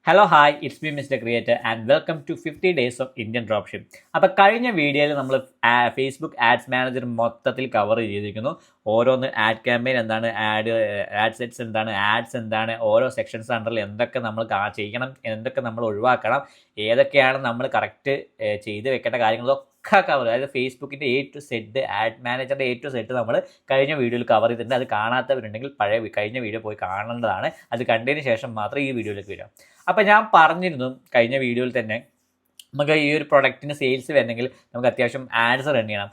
Hello hi it's me mister creator and welcome to 50 days of Indian dropship. അപ്പോൾ കഴിഞ്ഞ വീഡിയോയിൽ നമ്മൾ Facebook ads manager മൊത്തത്തിൽ cover ചെയ്തിരിക്കുന്നു. ഓരോന്ന് ആഡ് ക്യാമ്പയിൻ എന്താണ്, ആഡ് സെറ്റ്സ് എന്താണ്, ആഡ്സ് എന്താണ്, ഓരോ സെക്ഷൻസ് അണ്ടറിൽ എന്തൊക്കെ നമ്മൾ ചെയ്യണം, എന്തൊക്കെ നമ്മൾ ഒഴിവാക്കണം, ഏതൊക്കെയാണ് നമ്മൾ കറക്റ്റ് ചെയ്ത് വെക്കേണ്ട കാര്യങ്ങളൊക്കെ കവർ, അതായത് ഫേസ്ബുക്കിൻ്റെ A to Z ആഡ് മാനേജറിൻ്റെ A to Z നമ്മൾ കഴിഞ്ഞ വീഡിയോയിൽ കവർ ചെയ്തിട്ടുണ്ട്. അത് കാണാത്തവരുണ്ടെങ്കിൽ കഴിഞ്ഞ വീഡിയോ പോയി കാണേണ്ടതാണ്. അത് കണ്ടതിന് ശേഷം മാത്രം ഈ വീഡിയോയിലേക്ക് വരാം. അപ്പോൾ ഞാൻ പറഞ്ഞിരുന്നു കഴിഞ്ഞ വീഡിയോയിൽ തന്നെ നമുക്ക് ഈ ഒരു പ്രൊഡക്റ്റിന് സെയിൽസ് വരണമെങ്കിൽ നമുക്ക് അത്യാവശ്യം ആഡ്സ് റൺ ചെയ്യണം.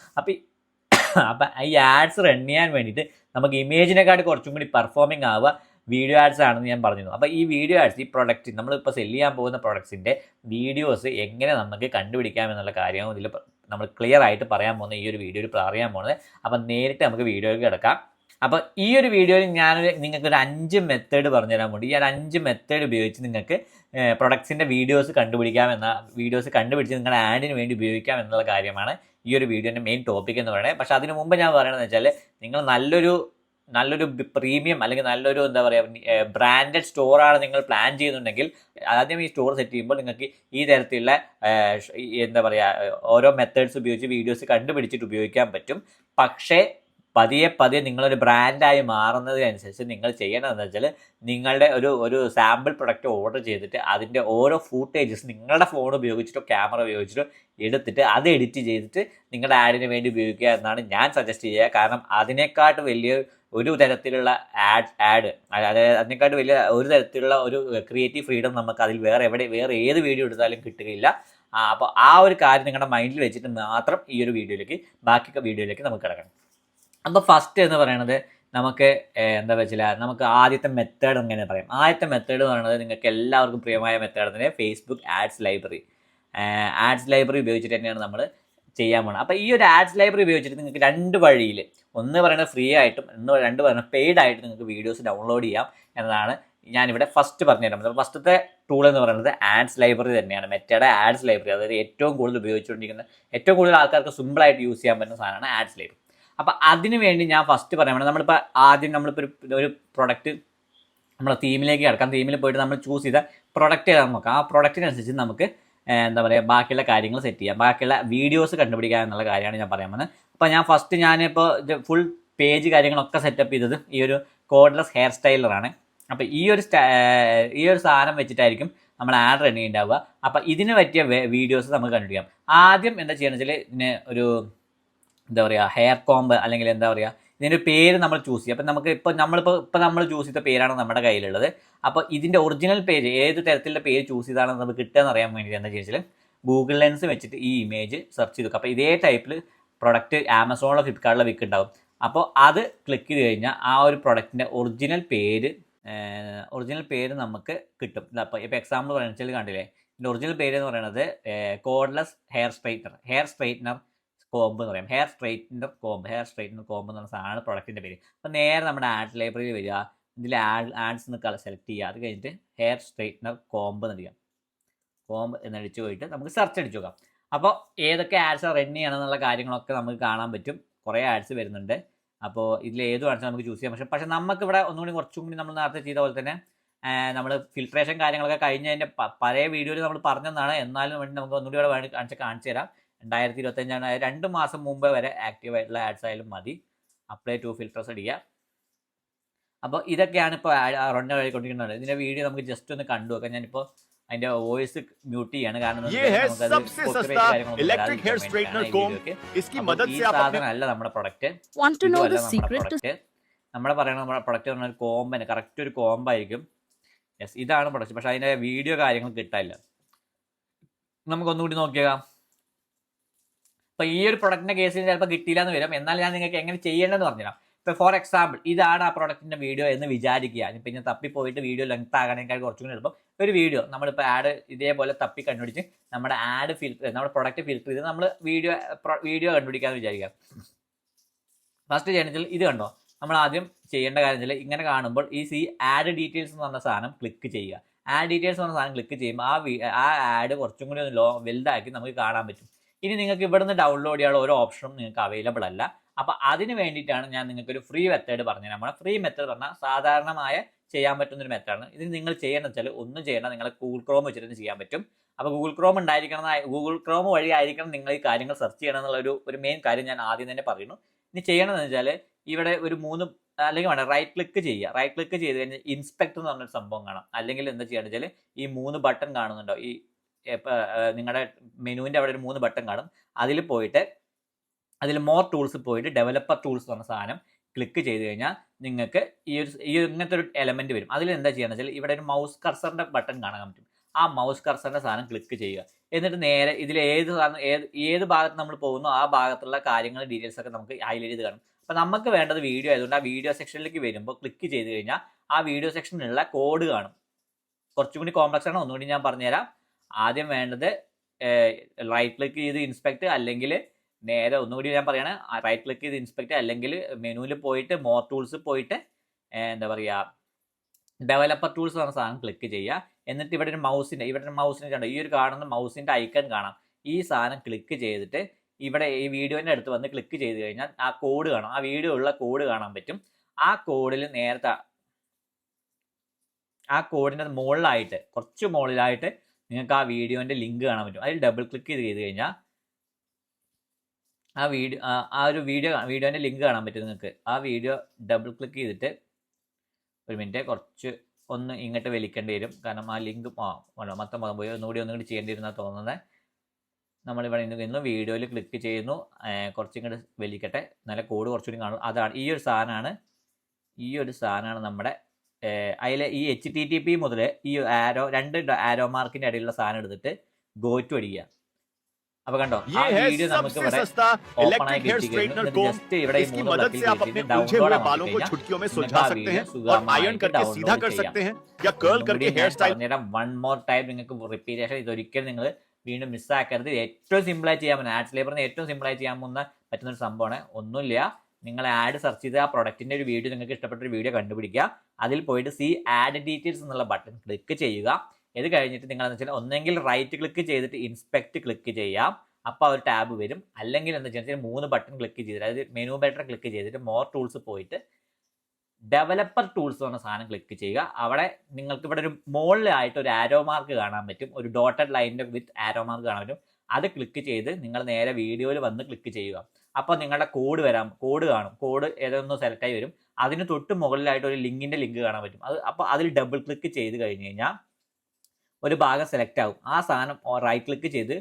അപ്പം ഈ ആഡ്സ് റൺ ചെയ്യാൻ വേണ്ടിയിട്ട് നമുക്ക് ഇമേജിനെക്കാട്ട് കുറച്ചും കൂടി പെർഫോമിംഗ് ആവുക വീഡിയോ ആഡ്സ് ആണെന്ന് ഞാൻ പറഞ്ഞിരുന്നു. അപ്പോൾ ഈ വീഡിയോ ആഡ്സ്, ഈ പ്രൊഡക്റ്റ് നമ്മളിപ്പോൾ സെല് ചെയ്യാൻ പോകുന്ന പ്രൊഡക്ട്സിൻ്റെ വീഡിയോസ് എങ്ങനെ നമുക്ക് കണ്ടുപിടിക്കാം എന്നുള്ള കാര്യവും ഇതിൽ നമ്മൾ ക്ലിയർ ആയിട്ട് പറയാൻ പോകുന്നത് ഈ ഒരു വീഡിയോയിൽ പറയാൻ പോകുന്നത്. അപ്പം നേരിട്ട് നമുക്ക് വീഡിയോയിൽ കിടക്കാം. അപ്പോൾ ഈ ഒരു വീഡിയോയിൽ നിങ്ങൾക്ക് ഒരു 5 മെത്തേഡ് പറഞ്ഞുതരാൻ വേണ്ടി ഈ ഒരു 5 മെത്തേഡ് ഉപയോഗിച്ച് നിങ്ങൾക്ക് പ്രൊഡക്ട്സിൻ്റെ വീഡിയോസ് കണ്ടുപിടിച്ച് നിങ്ങളുടെ ആഡിന് വേണ്ടി ഉപയോഗിക്കാം എന്നുള്ള കാര്യമാണ് ഈ ഒരു വീഡിയോൻ്റെ മെയിൻ ടോപ്പിക് എന്ന് പറയുന്നത്. പക്ഷേ അതിന് മുമ്പ് ഞാൻ പറയണമെന്ന് വെച്ചാൽ, നിങ്ങൾ നല്ലൊരു പ്രീമിയം അല്ലെങ്കിൽ നല്ലൊരു ബ്രാൻഡഡ് സ്റ്റോറാണ് നിങ്ങൾ പ്ലാൻ ചെയ്യുന്നുണ്ടെങ്കിൽ ആദ്യം ഈ സ്റ്റോർ സെറ്റ് ചെയ്യുമ്പോൾ നിങ്ങൾക്ക് ഈ തരത്തിലുള്ള ഓരോ മെത്തേഡ്സ് ഉപയോഗിച്ച് വീഡിയോസ് കണ്ടുപിടിച്ചിട്ട് ഉപയോഗിക്കാൻ പറ്റും. പക്ഷേ പതിയെ നിങ്ങളൊരു ബ്രാൻഡായി മാറുന്നതിനനുസരിച്ച് നിങ്ങൾ ചെയ്യണമെന്ന് വെച്ചാൽ, നിങ്ങളുടെ ഒരു സാമ്പിൾ പ്രൊഡക്റ്റ് ഓർഡർ ചെയ്തിട്ട് അതിൻ്റെ ഓരോ ഫൂട്ടേജസ് നിങ്ങളുടെ ഫോൺ ഉപയോഗിച്ചിട്ടോ ക്യാമറ ഉപയോഗിച്ചിട്ടോ എടുത്തിട്ട് അത് എഡിറ്റ് ചെയ്തിട്ട് നിങ്ങളുടെ ആഡിന് വേണ്ടി ഉപയോഗിക്കുക എന്നാണ് ഞാൻ സജസ്റ്റ് ചെയ്യുക. കാരണം അതിനേക്കാട്ട് വലിയ ഒരു തരത്തിലുള്ള അതിനേക്കാട്ട് വലിയ ഒരു തരത്തിലുള്ള ഒരു ക്രിയേറ്റീവ് ഫ്രീഡം നമുക്ക് അതിൽ വേറെ ഏത് വീഡിയോ എടുത്താലും കിട്ടുകയില്ല. അപ്പോൾ ആ ഒരു കാര്യം നിങ്ങളുടെ മൈൻഡിൽ വെച്ചിട്ട് മാത്രം ഈ ഒരു ബാക്കി വീഡിയോയിലേക്ക് നമുക്ക് കിടക്കണം. അപ്പോൾ ഫസ്റ്റ് എന്ന് പറയുന്നത് നമുക്ക് നമുക്ക് ആദ്യത്തെ മെത്തേഡ് എങ്ങനെ പറയാം. ആദ്യത്തെ മെത്തേഡ് എന്ന് പറയുന്നത് നിങ്ങൾക്ക് എല്ലാവർക്കും പ്രിയമായ മെത്തേഡ് തന്നെ ഫേസ്ബുക്ക് ആഡ്സ് ലൈബ്രറി ഉപയോഗിച്ചിട്ട് തന്നെയാണ് നമ്മൾ ചെയ്യാൻ പോകുന്നത്. അപ്പോൾ ഈ ഒരു ആഡ്സ് ലൈബ്രറി ഉപയോഗിച്ചിട്ട് നിങ്ങൾക്ക് 2 വഴിയിൽ, ഒന്ന് പറയുന്നത് ഫ്രീ ആയിട്ടും രണ്ട് പറയുന്നത് പെയ്ഡ് ആയിട്ട് നിങ്ങൾക്ക് വീഡിയോസ് ഡൗൺലോഡ് ചെയ്യാം എന്നതാണ് ഞാനിവിടെ ഫസ്റ്റ് പറഞ്ഞുതരാം. ഫസ്റ്റത്തെ ടൂൾ എന്ന് പറയുന്നത് ആഡ്സ് ലൈബ്രറി തന്നെയാണ്, മെറ്റയുടെ ആഡ്സ് ലൈബ്രറി. അതായത് ഏറ്റവും കൂടുതൽ ആൾക്കാർക്ക് സിമ്പിളായിട്ട് യൂസ് ചെയ്യാൻ പറ്റുന്ന സാധനമാണ് ആഡ്സ് ലൈബ്രറി. അപ്പോൾ അതിന് വേണ്ടി ഞാൻ ഫസ്റ്റ് പറയാൻ വേണം, നമ്മളിപ്പോൾ ഒരു പ്രൊഡക്റ്റ് നമ്മുടെ തീമിലേക്ക് കിടക്കാം. തീമിൽ പോയിട്ട് നമ്മൾ ചൂസ് ചെയ്ത പ്രൊഡക്റ്റ് ഏതാണെന്ന് നോക്കാം. ആ പ്രൊഡക്റ്റിനനുസരിച്ച് നമുക്ക് ബാക്കിയുള്ള കാര്യങ്ങൾ സെറ്റ് ചെയ്യാം, ബാക്കിയുള്ള വീഡിയോസ് കണ്ടുപിടിക്കുക എന്നുള്ള കാര്യമാണ് ഞാൻ പറയാൻ പോകുന്നത്. അപ്പോൾ ഞാനിപ്പോൾ ഫുൾ പേജ് കാര്യങ്ങളൊക്കെ സെറ്റപ്പ് ചെയ്തത് ഈ ഒരു കോഡ്ലെസ് ഹെയർ സ്റ്റൈലറാണ്. അപ്പോൾ ഈ ഒരു സാധനം വെച്ചിട്ടായിരിക്കും നമ്മൾ ആഡ് റൺ ചെയ്യുന്നുണ്ടാവുക. അപ്പോൾ ഇതിന് പറ്റിയ വീഡിയോസ് നമുക്ക് കണ്ടുപിടിക്കാം. ആദ്യം എന്താ ചെയ്യണമെന്ന് വെച്ചാൽ, ഇതിന് ഒരു ഹെയർ കോംബ് അല്ലെങ്കിൽ ഇതിൻ്റെ പേര് നമ്മൾ ചൂസ് ചെയ്യുക. അപ്പം നമുക്ക് നമ്മൾ ചൂസ് ചെയ്ത പേരാണ് നമ്മുടെ കയ്യിലുള്ളത്. അപ്പോൾ ഇതിൻ്റെ ഒറിജിനൽ പേര്, ഏത് തരത്തിലുള്ള പേര് ചൂസ് ചെയ്താണെന്ന് നമുക്ക് കിട്ടുകയെന്ന് അറിയാൻ വേണ്ടി എന്താ ചോദിച്ചാൽ, ഗൂഗിൾ ലെൻസ് വെച്ചിട്ട് ഈ ഇമേജ് സെർച്ച് ചെയ്തു. അപ്പോൾ ഇതേ ടൈപ്പിൽ പ്രൊഡക്റ്റ് ആമസോണിലോ ഫ്ലിപ്കാർട്ടിലോ വിൽക്കുന്നുണ്ടാവും. അപ്പോൾ അത് ക്ലിക്ക് ചെയ്ത് കഴിഞ്ഞാൽ ആ ഒരു പ്രൊഡക്റ്റിൻ്റെ ഒറിജിനൽ പേര് നമുക്ക് കിട്ടും. അപ്പോൾ എക്സാമ്പിൾ പറയുന്നത് കണ്ടില്ലേ, ഇതിൻ്റെ ഒറിജിനൽ പേര് എന്ന് പറയുന്നത് കോഡ്ലെസ് ഹെയർ സ്ട്രൈറ്റ്നർ കോംബ് എന്ന് പറയാം. ഹെയർ സ്ട്രൈറ്റ്നർ കോംബ് എന്ന് പറഞ്ഞ സാധനമാണ് പ്രൊഡക്റ്റിൻ്റെ പേര്. അപ്പോൾ നേരെ നമ്മുടെ ആഡ് ലൈബ്രറിയിൽ വരിക, ഇതിൽ ആഡ്സ് എന്ന് സെലക്ട് ചെയ്യുക. അത് കഴിഞ്ഞിട്ട് ഹെയർ സ്ട്രൈറ്റ്നർ കോംബ് എന്നടിക്കാം. കോംബ് എന്നടിച്ച് പോയിട്ട് നമുക്ക് സെർച്ച് അടിച്ചു നോക്കാം. അപ്പോൾ ഏതൊക്കെ ആഡ്സ് റൺ ചെയ്യണമെന്നുള്ള കാര്യങ്ങളൊക്കെ നമുക്ക് കാണാൻ പറ്റും. കുറേ ആഡ്സ് വരുന്നുണ്ട്. അപ്പോൾ ഇതിൽ ഏത് ആഡ്സ് നമുക്ക് ചൂസ് ചെയ്യാം. പക്ഷേ നമുക്കിവിടെ കുറച്ചും കൂടി നമ്മൾ നേരത്തെ ചെയ്ത പോലെ തന്നെ നമ്മൾ ഫിൽട്രേഷൻ കാര്യങ്ങളൊക്കെ കഴിഞ്ഞതിൻ്റെ പഴയ വീഡിയോയിൽ നമ്മൾ പറഞ്ഞതാണ്. എന്നാലും വേണ്ടി നമുക്ക് ഒന്നുകൂടി ഇവിടെ കാണിച്ചു തരാം. 2025 2 മാസം മുമ്പ് വരെ ആക്റ്റീവ് ആയിട്ടുള്ള ആഡ്സ് ആയാലും മതി. അപ്ലൈ ടു ഫിൽറ്റേഴ്സ് അടിക്കുക. അപ്പോൾ ഇതൊക്കെയാണ് ഇപ്പോൾ റൺ ആയിക്കൊണ്ടിരിക്കുന്നത്. ഇതിൻ്റെ വീഡിയോ നമുക്ക് ജസ്റ്റ് ഒന്ന് കണ്ടു നോക്കാം. ഞാനിപ്പോൾ അതിൻ്റെ വോയിസ് മ്യൂട്ട് ചെയ്യാണ്, കാരണം സാധനമല്ല നമ്മുടെ പ്രൊഡക്റ്റ്. നമ്മുടെ പ്രൊഡക്റ്റ് പറഞ്ഞാൽ കോംബന് കറക്റ്റ് ഒരു കോംബായിരിക്കും. യെസ്, ഇതാണ് പ്രൊഡക്റ്റ്. പക്ഷേ അതിൻ്റെ വീഡിയോ കാര്യങ്ങൾ കിട്ടാനില്ല. നമുക്കൊന്നുകൂടി നോക്കിയേക്കാം. അപ്പോൾ ഈ ഒരു പ്രൊഡക്റ്റിൻ്റെ കേസിൽ ചിലപ്പോൾ കിട്ടിയില്ല എന്ന് വരും. എന്നാൽ ഞാൻ നിങ്ങൾക്ക് എങ്ങനെ ചെയ്യേണ്ടതെന്ന് പറഞ്ഞുതരാം. ഇപ്പോൾ ഫോർ എക്സാമ്പിൾ ഇതാണ് ആ പ്രൊഡക്റ്റിൻ്റെ വീഡിയോ എന്ന് വിചാരിക്കുക. പിന്നെ തപ്പിപ്പോയിട്ട് വീഡിയോ ലെങ്ത് ആകാനേക്കാൾ കുറച്ചും കൂടി എളുപ്പം ഒരു വീഡിയോ നമ്മളിപ്പോൾ ആഡ് ഇതേപോലെ തപ്പി കണ്ടുപിടിച്ച് നമ്മുടെ പ്രൊഡക്റ്റ് ഫിൽറ്റർ ചെയ്ത് നമ്മൾ വീഡിയോ കണ്ടുപിടിക്കാമെന്ന് വിചാരിക്കാം. ഫസ്റ്റ് ചെയ്യണമെങ്കിൽ ഇത് കണ്ടോ, നമ്മൾ ആദ്യം ചെയ്യേണ്ട കാര്യം വെച്ചാൽ, ഇങ്ങനെ കാണുമ്പോൾ ഈ ആഡ് ഡീറ്റെയിൽസ് എന്ന് പറഞ്ഞ സാധനം ക്ലിക്ക് ചെയ്യുക. ആഡ് ഡീറ്റെയിൽസ് എന്ന് പറഞ്ഞ സാധനം ക്ലിക്ക് ചെയ്യുമ്പോൾ ആ ആഡ് കുറച്ചും കൂടി ഒന്ന് വലുതാക്കി നമുക്ക് കാണാൻ പറ്റും. ഇനി നിങ്ങൾക്ക് ഇവിടുന്ന് ഡൗൺലോഡ് ചെയ്യാനുള്ള ഒരു ഓപ്ഷനും നിങ്ങൾക്ക് അവൈലബിൾ അല്ല. അപ്പോൾ അതിന് വേണ്ടിയിട്ടാണ് ഞാൻ നിങ്ങൾക്ക് ഒരു ഫ്രീ മെത്തേഡ് പറഞ്ഞത്. നമ്മുടെ ഫ്രീ മെത്തേഡ് പറഞ്ഞാൽ സാധാരണമായ ചെയ്യാൻ പറ്റുന്ന ഒരു മെത്തേഡാണ്. ഇത് നിങ്ങൾ ചെയ്യണമെന്ന് വെച്ചാൽ ഒന്നും ചെയ്യണം, നിങ്ങൾ ഗൂഗിൾ ക്രോം വെച്ചിട്ട് ചെയ്യാൻ പറ്റും. അപ്പോൾ ഗൂഗിൾ ക്രോം ഉണ്ടായിരിക്കണം, ഗൂഗിൾ ക്രോം വഴി ആയിരിക്കണം നിങ്ങൾ ഈ കാര്യങ്ങൾ സെർച്ച് ചെയ്യണം എന്നുള്ള ഒരു മെയിൻ കാര്യം ഞാൻ ആദ്യം തന്നെ പറയുന്നു. ഇനി ചെയ്യണമെന്ന് വെച്ചാൽ ഇവിടെ ഒരു 3 അല്ലെങ്കിൽ വേണം റൈറ്റ് ക്ലിക്ക് ചെയ്യുക. റൈറ്റ് ക്ലിക്ക് ചെയ്ത് കഴിഞ്ഞാൽ ഇൻസ്പെക്ട് എന്ന് പറഞ്ഞൊരു സംഭവം കാണാം. അല്ലെങ്കിൽ എന്താ ചെയ്യുകയെന്ന് വെച്ചാൽ ഈ 3 ബട്ടൺ കാണുന്നുണ്ടോ, ഈ നിങ്ങളുടെ മെനുവിൻ്റെ അവിടെ ഒരു 3 ബട്ടൺ കാണും. അതിൽ പോയിട്ട് അതിൽ മോർ ടൂൾസ് പോയിട്ട് ഡെവലപ്പർ ടൂൾസ് എന്ന് പറഞ്ഞ സാധനം ക്ലിക്ക് ചെയ്ത് കഴിഞ്ഞാൽ നിങ്ങൾക്ക് ഈ ഇങ്ങനത്തെ ഒരു എലമെന്റ് വരും. അതിൽ എന്താ ചെയ്യുകയെന്ന് വെച്ചാൽ ഇവിടെ ഒരു മൗസ് കർസറിന്റെ ബട്ടൺ കാണാൻ പറ്റും. ആ മൗസ് കർസറിന്റെ സാധനം ക്ലിക്ക് ചെയ്യുക. എന്നിട്ട് നേരെ ഇതിൽ ഏത് ഭാഗത്ത് നമ്മൾ പോകുന്നു ആ ഭാഗത്തുള്ള കാര്യങ്ങൾ ഡീറ്റെയിൽസ് ഒക്കെ നമുക്ക് ഹൈലൈറ്റ് ചെയ്ത് കാണും. അപ്പോൾ നമുക്ക് വേണ്ടത് വീഡിയോ ആയതുകൊണ്ട് ആ വീഡിയോ സെക്ഷനിലേക്ക് വരുമ്പോൾ ക്ലിക്ക് ചെയ്ത് കഴിഞ്ഞാൽ ആ വീഡിയോ സെക്ഷനിലുള്ള കോഡ് കാണും. കുറച്ചും കൂടി കോംപ്ലക്സ് ആണ്, ഒന്നുകൂടി ഞാൻ പറഞ്ഞുതരാം. ആദ്യം വേണ്ടത് റൈറ്റ് ക്ലിക്ക് ചെയ്ത് ഇൻസ്പെക്ട്, അല്ലെങ്കിൽ നേരെ ഒന്നുകൂടി ഞാൻ പറയാണ്, റൈറ്റ് ക്ലിക്ക് ചെയ്ത് ഇൻസ്പെക്ട്, അല്ലെങ്കിൽ മെനുവിൽ പോയിട്ട് മോർ ടൂൾസ് പോയിട്ട് എന്താ പറയുക ഡെവലപ്പർ ടൂൾസ് പറഞ്ഞ സാധനം ക്ലിക്ക് ചെയ്യുക. എന്നിട്ട് ഇവിടെ ഒരു മൗസിൻ്റെ കണ്ടോ, ഈ ഒരു കാണുന്ന മൗസിൻ്റെ ഐക്കൺ കാണാം. ഈ സാധനം ക്ലിക്ക് ചെയ്തിട്ട് ഇവിടെ ഈ വീഡിയോൻ്റെ അടുത്ത് വന്ന് ക്ലിക്ക് ചെയ്ത് കഴിഞ്ഞാൽ ആ കോഡ് കാണാം, ആ വീഡിയോ ഉള്ള കോഡ് കാണാൻ പറ്റും. ആ കോഡിൽ നേരത്തെ ആ കോഡിൻ്റെ മുകളിലായിട്ട് കുറച്ച് മുകളിലായിട്ട് നിങ്ങൾക്ക് ആ വീഡിയോൻ്റെ ലിങ്ക് കാണാൻ പറ്റും. അതിൽ ഡബിൾ ക്ലിക്ക് ചെയ്ത് കഴിഞ്ഞാൽ ആ ഒരു വീഡിയോൻ്റെ ലിങ്ക് കാണാൻ പറ്റും നിങ്ങൾക്ക്. ആ വീഡിയോ ഡബിൾ ക്ലിക്ക് ചെയ്തിട്ട് ഒരു മിനിറ്റ് കുറച്ച് ഒന്ന് ഇങ്ങോട്ട് വലിക്കേണ്ടി വരും, കാരണം ആ ലിങ്ക് മൊത്തം പോയി ഒന്നുകൂടി ചെയ്യേണ്ടി വരുന്ന തോന്നുന്നത്. നമ്മളിവിടെ ഇന്ന് വീഡിയോയിൽ ക്ലിക്ക് ചെയ്യുന്നു, കുറച്ചിങ്ങോട്ട് വലിക്കട്ടെ, നല്ല കോഡ് കുറച്ചുകൂടി കാണും. അതാണ് ഈ ഒരു സാധനമാണ് നമ്മുടെ അതിൽ ഈ HTTP മുതൽ ഈ രണ്ട് ആരോ മാർക്കിൻ്റെ ഇടയിലുള്ള സാധനം എടുത്തിട്ട് ഗോ ടു അടിക്കുക. അപ്പൊ കണ്ടോ, ആ വീഡിയോ നമുക്ക് ഇവിടെ ഓപ്പൺ ആയി കിട്ടിക്കഴിഞ്ഞു. ജസ്റ്റ് ഇവിടെ ഈ 3 button download one more time നിങ്ങൾക്ക് റിപ്പീറ്റേഷൻ. ഇതൊരിക്കലും നിങ്ങൾ വീണ്ടും മിസ്സാക്കരുത്. ഏറ്റവും സിമ്പിളായി ചെയ്യാൻ പറ്റുന്ന ആഡ്സ് ലേബറിന് ഏറ്റവും സിമ്പിളായി ചെയ്യാൻ പറ്റുന്ന ഒരു സംഭവമാണ്. ഒന്നുമില്ല, നിങ്ങൾ ആഡ് സെർച്ച് ചെയ്ത് ആ പ്രൊഡക്റ്റിന്റെ ഒരു വീഡിയോ, നിങ്ങൾക്ക് ഇഷ്ടപ്പെട്ട ഒരു വീഡിയോ കണ്ടുപിടിക്കുക. അതിൽ പോയിട്ട് സി ആഡ് ഡീറ്റെയിൽസ് എന്നുള്ള ബട്ടൺ ക്ലിക്ക് ചെയ്യുക. ഇത് കഴിഞ്ഞിട്ട് നിങ്ങൾ എന്ന് വെച്ചാൽ ഒന്നെങ്കിൽ റൈറ്റ് ക്ലിക്ക് ചെയ്തിട്ട് ഇൻസ്പെക്ട് ക്ലിക്ക് ചെയ്യാം, അപ്പോൾ ഒരു ടാബ് വരും. അല്ലെങ്കിൽ എന്താ വെച്ചാൽ 3 ബട്ടൺ ക്ലിക്ക് ചെയ്തിട്ട്, അതായത് മെനു ബട്ടൺ ക്ലിക്ക് ചെയ്തിട്ട് മോർ ടൂൾസ് പോയിട്ട് ഡെവലപ്പർ ടൂൾസ് എന്ന സാധനം ക്ലിക്ക് ചെയ്യുക. അവിടെ നിങ്ങൾക്ക് ഇവിടെ ഒരു മുകളിലായിട്ട് ഒരു ആരോ മാർക്ക് കാണാൻ പറ്റും, ഒരു ഡോട്ടഡ് ലൈനിൻ്റെ വിത്ത് ആരോ മാർക്ക് കാണാൻ പറ്റും. അത് ക്ലിക്ക് ചെയ്ത് നിങ്ങൾ നേരെ വീഡിയോയിൽ വന്ന് ക്ലിക്ക് ചെയ്യുക. അപ്പോൾ നിങ്ങളുടെ കോഡ് കാണും. കോഡ് ഏതൊന്നും സെലക്ട് ആയി വരും. അതിന് തൊട്ട് മുകളിലായിട്ട് ഒരു ലിങ്കിൻ്റെ ലിങ്ക് കാണാൻ പറ്റും. അപ്പോൾ അതിൽ ഡബിൾ ക്ലിക്ക് ചെയ്ത് കഴിഞ്ഞ് കഴിഞ്ഞാൽ ഒരു ഭാഗം സെലക്ട് ആകും. ആ സാധനം റൈറ്റ് ക്ലിക്ക് ചെയ്ത്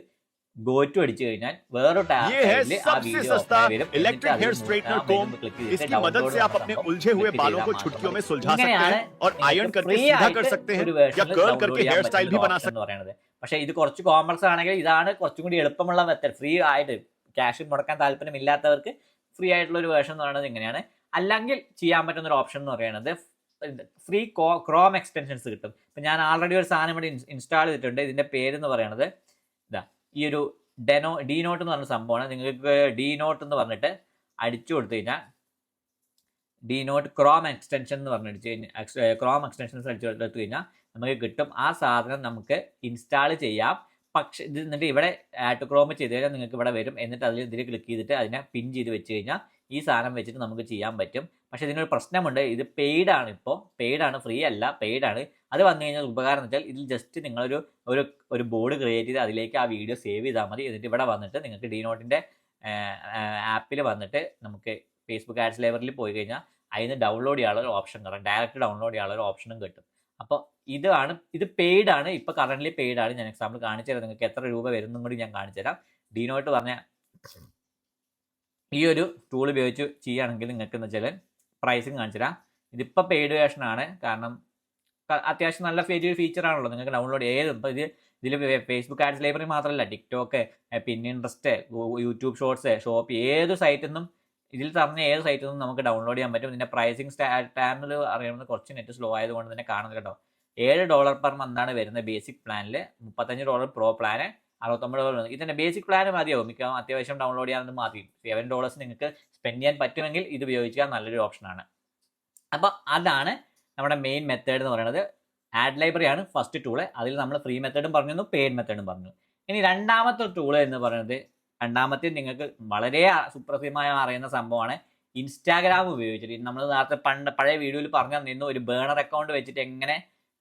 ഗോ ടു അടിച്ചു കഴിഞ്ഞാൽ വേറൊരു ടാബിൽ ആ വീഡിയോ വരും. പക്ഷെ ഇത് കുറച്ച് കോംപ്ലക്സ് ആണെങ്കിൽ ഇതാണ് കുറച്ചും കൂടി എളുപ്പമുള്ള മെത്തേഡ്. ഫ്രീ ആയിട്ട് ക്യാഷ് മുടക്കാൻ താല്പര്യമില്ലാത്തവർക്ക് ഫ്രീ ആയിട്ടുള്ള ഒരു വേർഷൻ എന്ന് പറയുന്നത് ഇങ്ങനെയാണ്. അല്ലെങ്കിൽ ചെയ്യാൻ പറ്റുന്ന ഒരു ഓപ്ഷൻ എന്ന് പറയുന്നത് ഫ്രീ ക്രോം എക്സ്റ്റൻഷൻസ് കിട്ടും. ഇപ്പം ഞാൻ ആൾറെഡി ഒരു സാധനം ഇവിടെ ഇൻസ്റ്റാൾ ചെയ്തിട്ടുണ്ട്. ഇതിൻ്റെ പേരെന്ന് പറയുന്നത് ഈ ഒരു ഡി നോട്ട് എന്ന് പറഞ്ഞ സംഭവമാണ്. നിങ്ങൾക്ക് ഡി നോട്ട് എന്ന് പറഞ്ഞിട്ട് അടിച്ചു കൊടുത്തു കഴിഞ്ഞാൽ ഡി നോട്ട് ക്രോം എക്സ്റ്റൻഷൻ എന്ന് പറഞ്ഞിട്ട് ക്രോം എക്സ്റ്റൻഷൻസ് അടിച്ചു കൊടുത്തു കഴിഞ്ഞാൽ നമുക്ക് കിട്ടും. ആ സാധനം നമുക്ക് ഇൻസ്റ്റാൾ ചെയ്യാം. പക്ഷെ ഇത് എന്നിട്ട് ഇവിടെ ആഡ് ടു ക്രോം ചെയ്ത് കഴിഞ്ഞാൽ നിങ്ങൾക്ക് ഇവിടെ വരും. എന്നിട്ട് ഇതിൽ ക്ലിക്ക് ചെയ്തിട്ട് അതിനെ പിൻ ചെയ്ത് വെച്ച് കഴിഞ്ഞാൽ ഈ സാധനം വെച്ചിട്ട് നമുക്ക് ചെയ്യാൻ പറ്റും. പക്ഷെ ഇതിനൊരു പ്രശ്നമുണ്ട്, ഇത് പെയ്ഡാണ്. പെയ്ഡാണ്, ഫ്രീ അല്ല, പെയ്ഡാണ്. അത് വന്നു കഴിഞ്ഞാൽ ഉപകാരം എന്ന് വെച്ചാൽ ഇതിൽ ജസ്റ്റ് നിങ്ങളൊരു ബോർഡ് ക്രിയേറ്റ് ചെയ്ത് അതിലേക്ക് ആ വീഡിയോ സേവ് ചെയ്താൽ മതി. എന്നിട്ട് ഇവിടെ വന്നിട്ട് നിങ്ങൾക്ക് ഡി നോട്ടിൻ്റെ ആപ്പിൽ വന്നിട്ട് നമുക്ക് ഫേസ്ബുക്ക് ആഡ്സ് ലേബറിൽ പോയി കഴിഞ്ഞാൽ അതിന് ഡൗൺലോഡ് ചെയ്യാനുള്ള ഒരു ഓപ്ഷൻ കിട്ടും, ഡയറക്റ്റ് ഡൗൺലോഡ് ചെയ്യാനുള്ള ഒരു ഓപ്ഷനും കിട്ടും. അപ്പോൾ ഇത് പെയ്ഡാണ്, ഇപ്പോൾ കറൻ്റ്ലി പെയ്ഡാണ്. ഞാൻ എക്സാമ്പിൾ കാണിച്ചു തരാം, നിങ്ങൾക്ക് എത്ര രൂപ വരുന്നും കൂടി ഞാൻ കാണിച്ചു തരാം. ഡി നോട്ട് പറഞ്ഞ ഈ ഒരു ടൂൾ ഉപയോഗിച്ച് ചെയ്യുകയാണെങ്കിൽ നിങ്ങൾക്ക് എന്ന് വെച്ചാൽ പ്രൈസിങ് കാണിച്ചു തരാം. ഇതിപ്പോൾ പെയ്ഡ് വേർഷനാണ്, കാരണം അത്യാവശ്യം നല്ല ഫീച്ചറാണല്ലോ. നിങ്ങൾക്ക് ഡൗൺലോഡ് ഇപ്പോൾ ഇതിൽ ഫേസ്ബുക്ക് ആഡ്സ് ലൈബ്രറി മാത്രമല്ല, ടിക്ടോക്ക്, പിന്നിൻട്രസ്റ്റ്, യൂട്യൂബ് ഷോർട്സ്, ഷോപ്പ്, ഏത് സൈറ്റിൽ നിന്നും ഇതിൽ പറഞ്ഞ ഏത് സൈറ്റിൽ നിന്നും നമുക്ക് ഡൗൺലോഡ് ചെയ്യാൻ പറ്റും. ഇതിൻ്റെ പ്രൈസിങ് ടൈമിൽ അറിയണമെന്ന് കുറച്ച് നെറ്റ് സ്ലോ ആയതുകൊണ്ട് തന്നെ കാണുന്നത് കേട്ടോ. $7 പെർ മന്താണ് വരുന്നത് ബേസിക് പ്ലാനിൽ. $35 പ്രോ പ്ലാന്, $69. ഇതിൻ്റെ ബേസിക് പ്ലാൻ മതിയാവും, മിക്കവാറും അത്യാവശ്യം ഡൗൺലോഡ് ചെയ്യാനൊന്നും മതി. $7 നിങ്ങൾക്ക് സ്പെൻഡ് ചെയ്യാൻ പറ്റുമെങ്കിൽ ഇത് ഉപയോഗിക്കാൻ നല്ലൊരു ഓപ്ഷനാണ്. അപ്പോൾ അതാണ് നമ്മുടെ മെയിൻ മെത്തേഡ് എന്ന് പറയുന്നത്. ആഡ് ലൈബ്രറിയാണ് ഫസ്റ്റ് ടൂള്. അതിൽ നമ്മൾ ഫ്രീ മെത്തേഡും പറഞ്ഞു, പെയ്ഡ് മെത്തേഡും പറഞ്ഞു. ഇനി രണ്ടാമത്തെ ടൂള് എന്ന് പറയുന്നത് രണ്ടാമത്തെ നിങ്ങൾക്ക് വളരെ സുപ്രസിദ്ധമായി അറിയുന്ന സംഭവമാണ് ഇൻസ്റ്റാഗ്രാം ഉപയോഗിച്ചിട്ട്. നമ്മൾ നേരത്തെ പഴയ വീഡിയോയിൽ പറഞ്ഞു തന്നിരുന്നു ഒരു ബേണർ അക്കൗണ്ട് വെച്ചിട്ട് എങ്ങനെ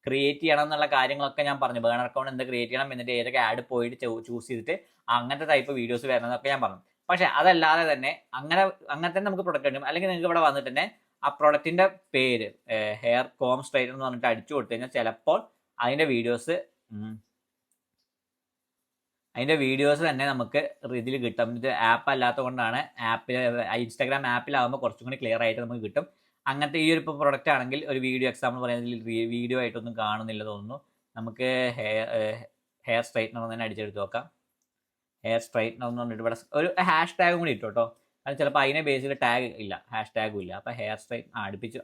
ക്രിയേറ്റ് ചെയ്യണം എന്നുള്ള കാര്യങ്ങളൊക്കെ ഞാൻ പറഞ്ഞു. ബേണർ അക്കൗണ്ട് എന്ത് ക്രിയേറ്റ് ചെയ്യണം, എന്നിട്ട് ഏതൊക്കെ ആഡ് പോയിട്ട് ചൂസ് ചെയ്തിട്ട് അങ്ങനത്തെ ടൈപ്പ് വീഡിയോസ് വരുന്നതൊക്കെ ഞാൻ പറഞ്ഞു. പക്ഷെ അതല്ലാതെ തന്നെ അങ്ങനെ തന്നെ നമുക്ക് പ്രൊഡക്റ്റ് കിട്ടും. അല്ലെങ്കിൽ നിങ്ങൾക്ക് ഇവിടെ വന്നിട്ട് തന്നെ ആ പ്രൊഡക്റ്റിന്റെ പേര് ഹെയർ കോം സ്ട്രൈറ്റർ എന്ന് പറഞ്ഞിട്ട് അടിച്ചു കൊടുത്തു കഴിഞ്ഞാൽ ചിലപ്പോൾ അതിന്റെ വീഡിയോസ് തന്നെ നമുക്ക് ഇതിൽ കിട്ടും. ഇത് ആപ്പ് അല്ലാത്തത് കൊണ്ടാണ്. ഇൻസ്റ്റാഗ്രാം ആപ്പിലാകുമ്പോൾ കുറച്ചും കൂടി ക്ലിയർ ആയിട്ട് നമുക്ക് കിട്ടും. അങ്ങനത്തെ ഈ ഒരു പ്രൊഡക്റ്റ് ആണെങ്കിൽ ഒരു വീഡിയോ എക്സാമ്പിൾ പറയുന്നതിൽ വീഡിയോ ആയിട്ടൊന്നും കാണുന്നില്ല തോന്നുന്നു. നമുക്ക് ഹെയർ സ്ട്രൈറ്റ്നർ തന്നെ അടിച്ചെടുത്ത് നോക്കാം. ഹെയർ സ്ട്രൈറ്റ്നർ എന്ന് പറഞ്ഞിട്ട് ഇവിടെ ഒരു ഹാഷ് ടാഗും കൂടി ഇട്ടു കേട്ടോ. അത് ചിലപ്പോൾ അതിനെ ബേസിൽ ടാഗ് ഇല്ല, ഹാഷ് ടാഗും ഇല്ല. അപ്പോൾ ഹെയർ സ്ട്രൈറ്റ്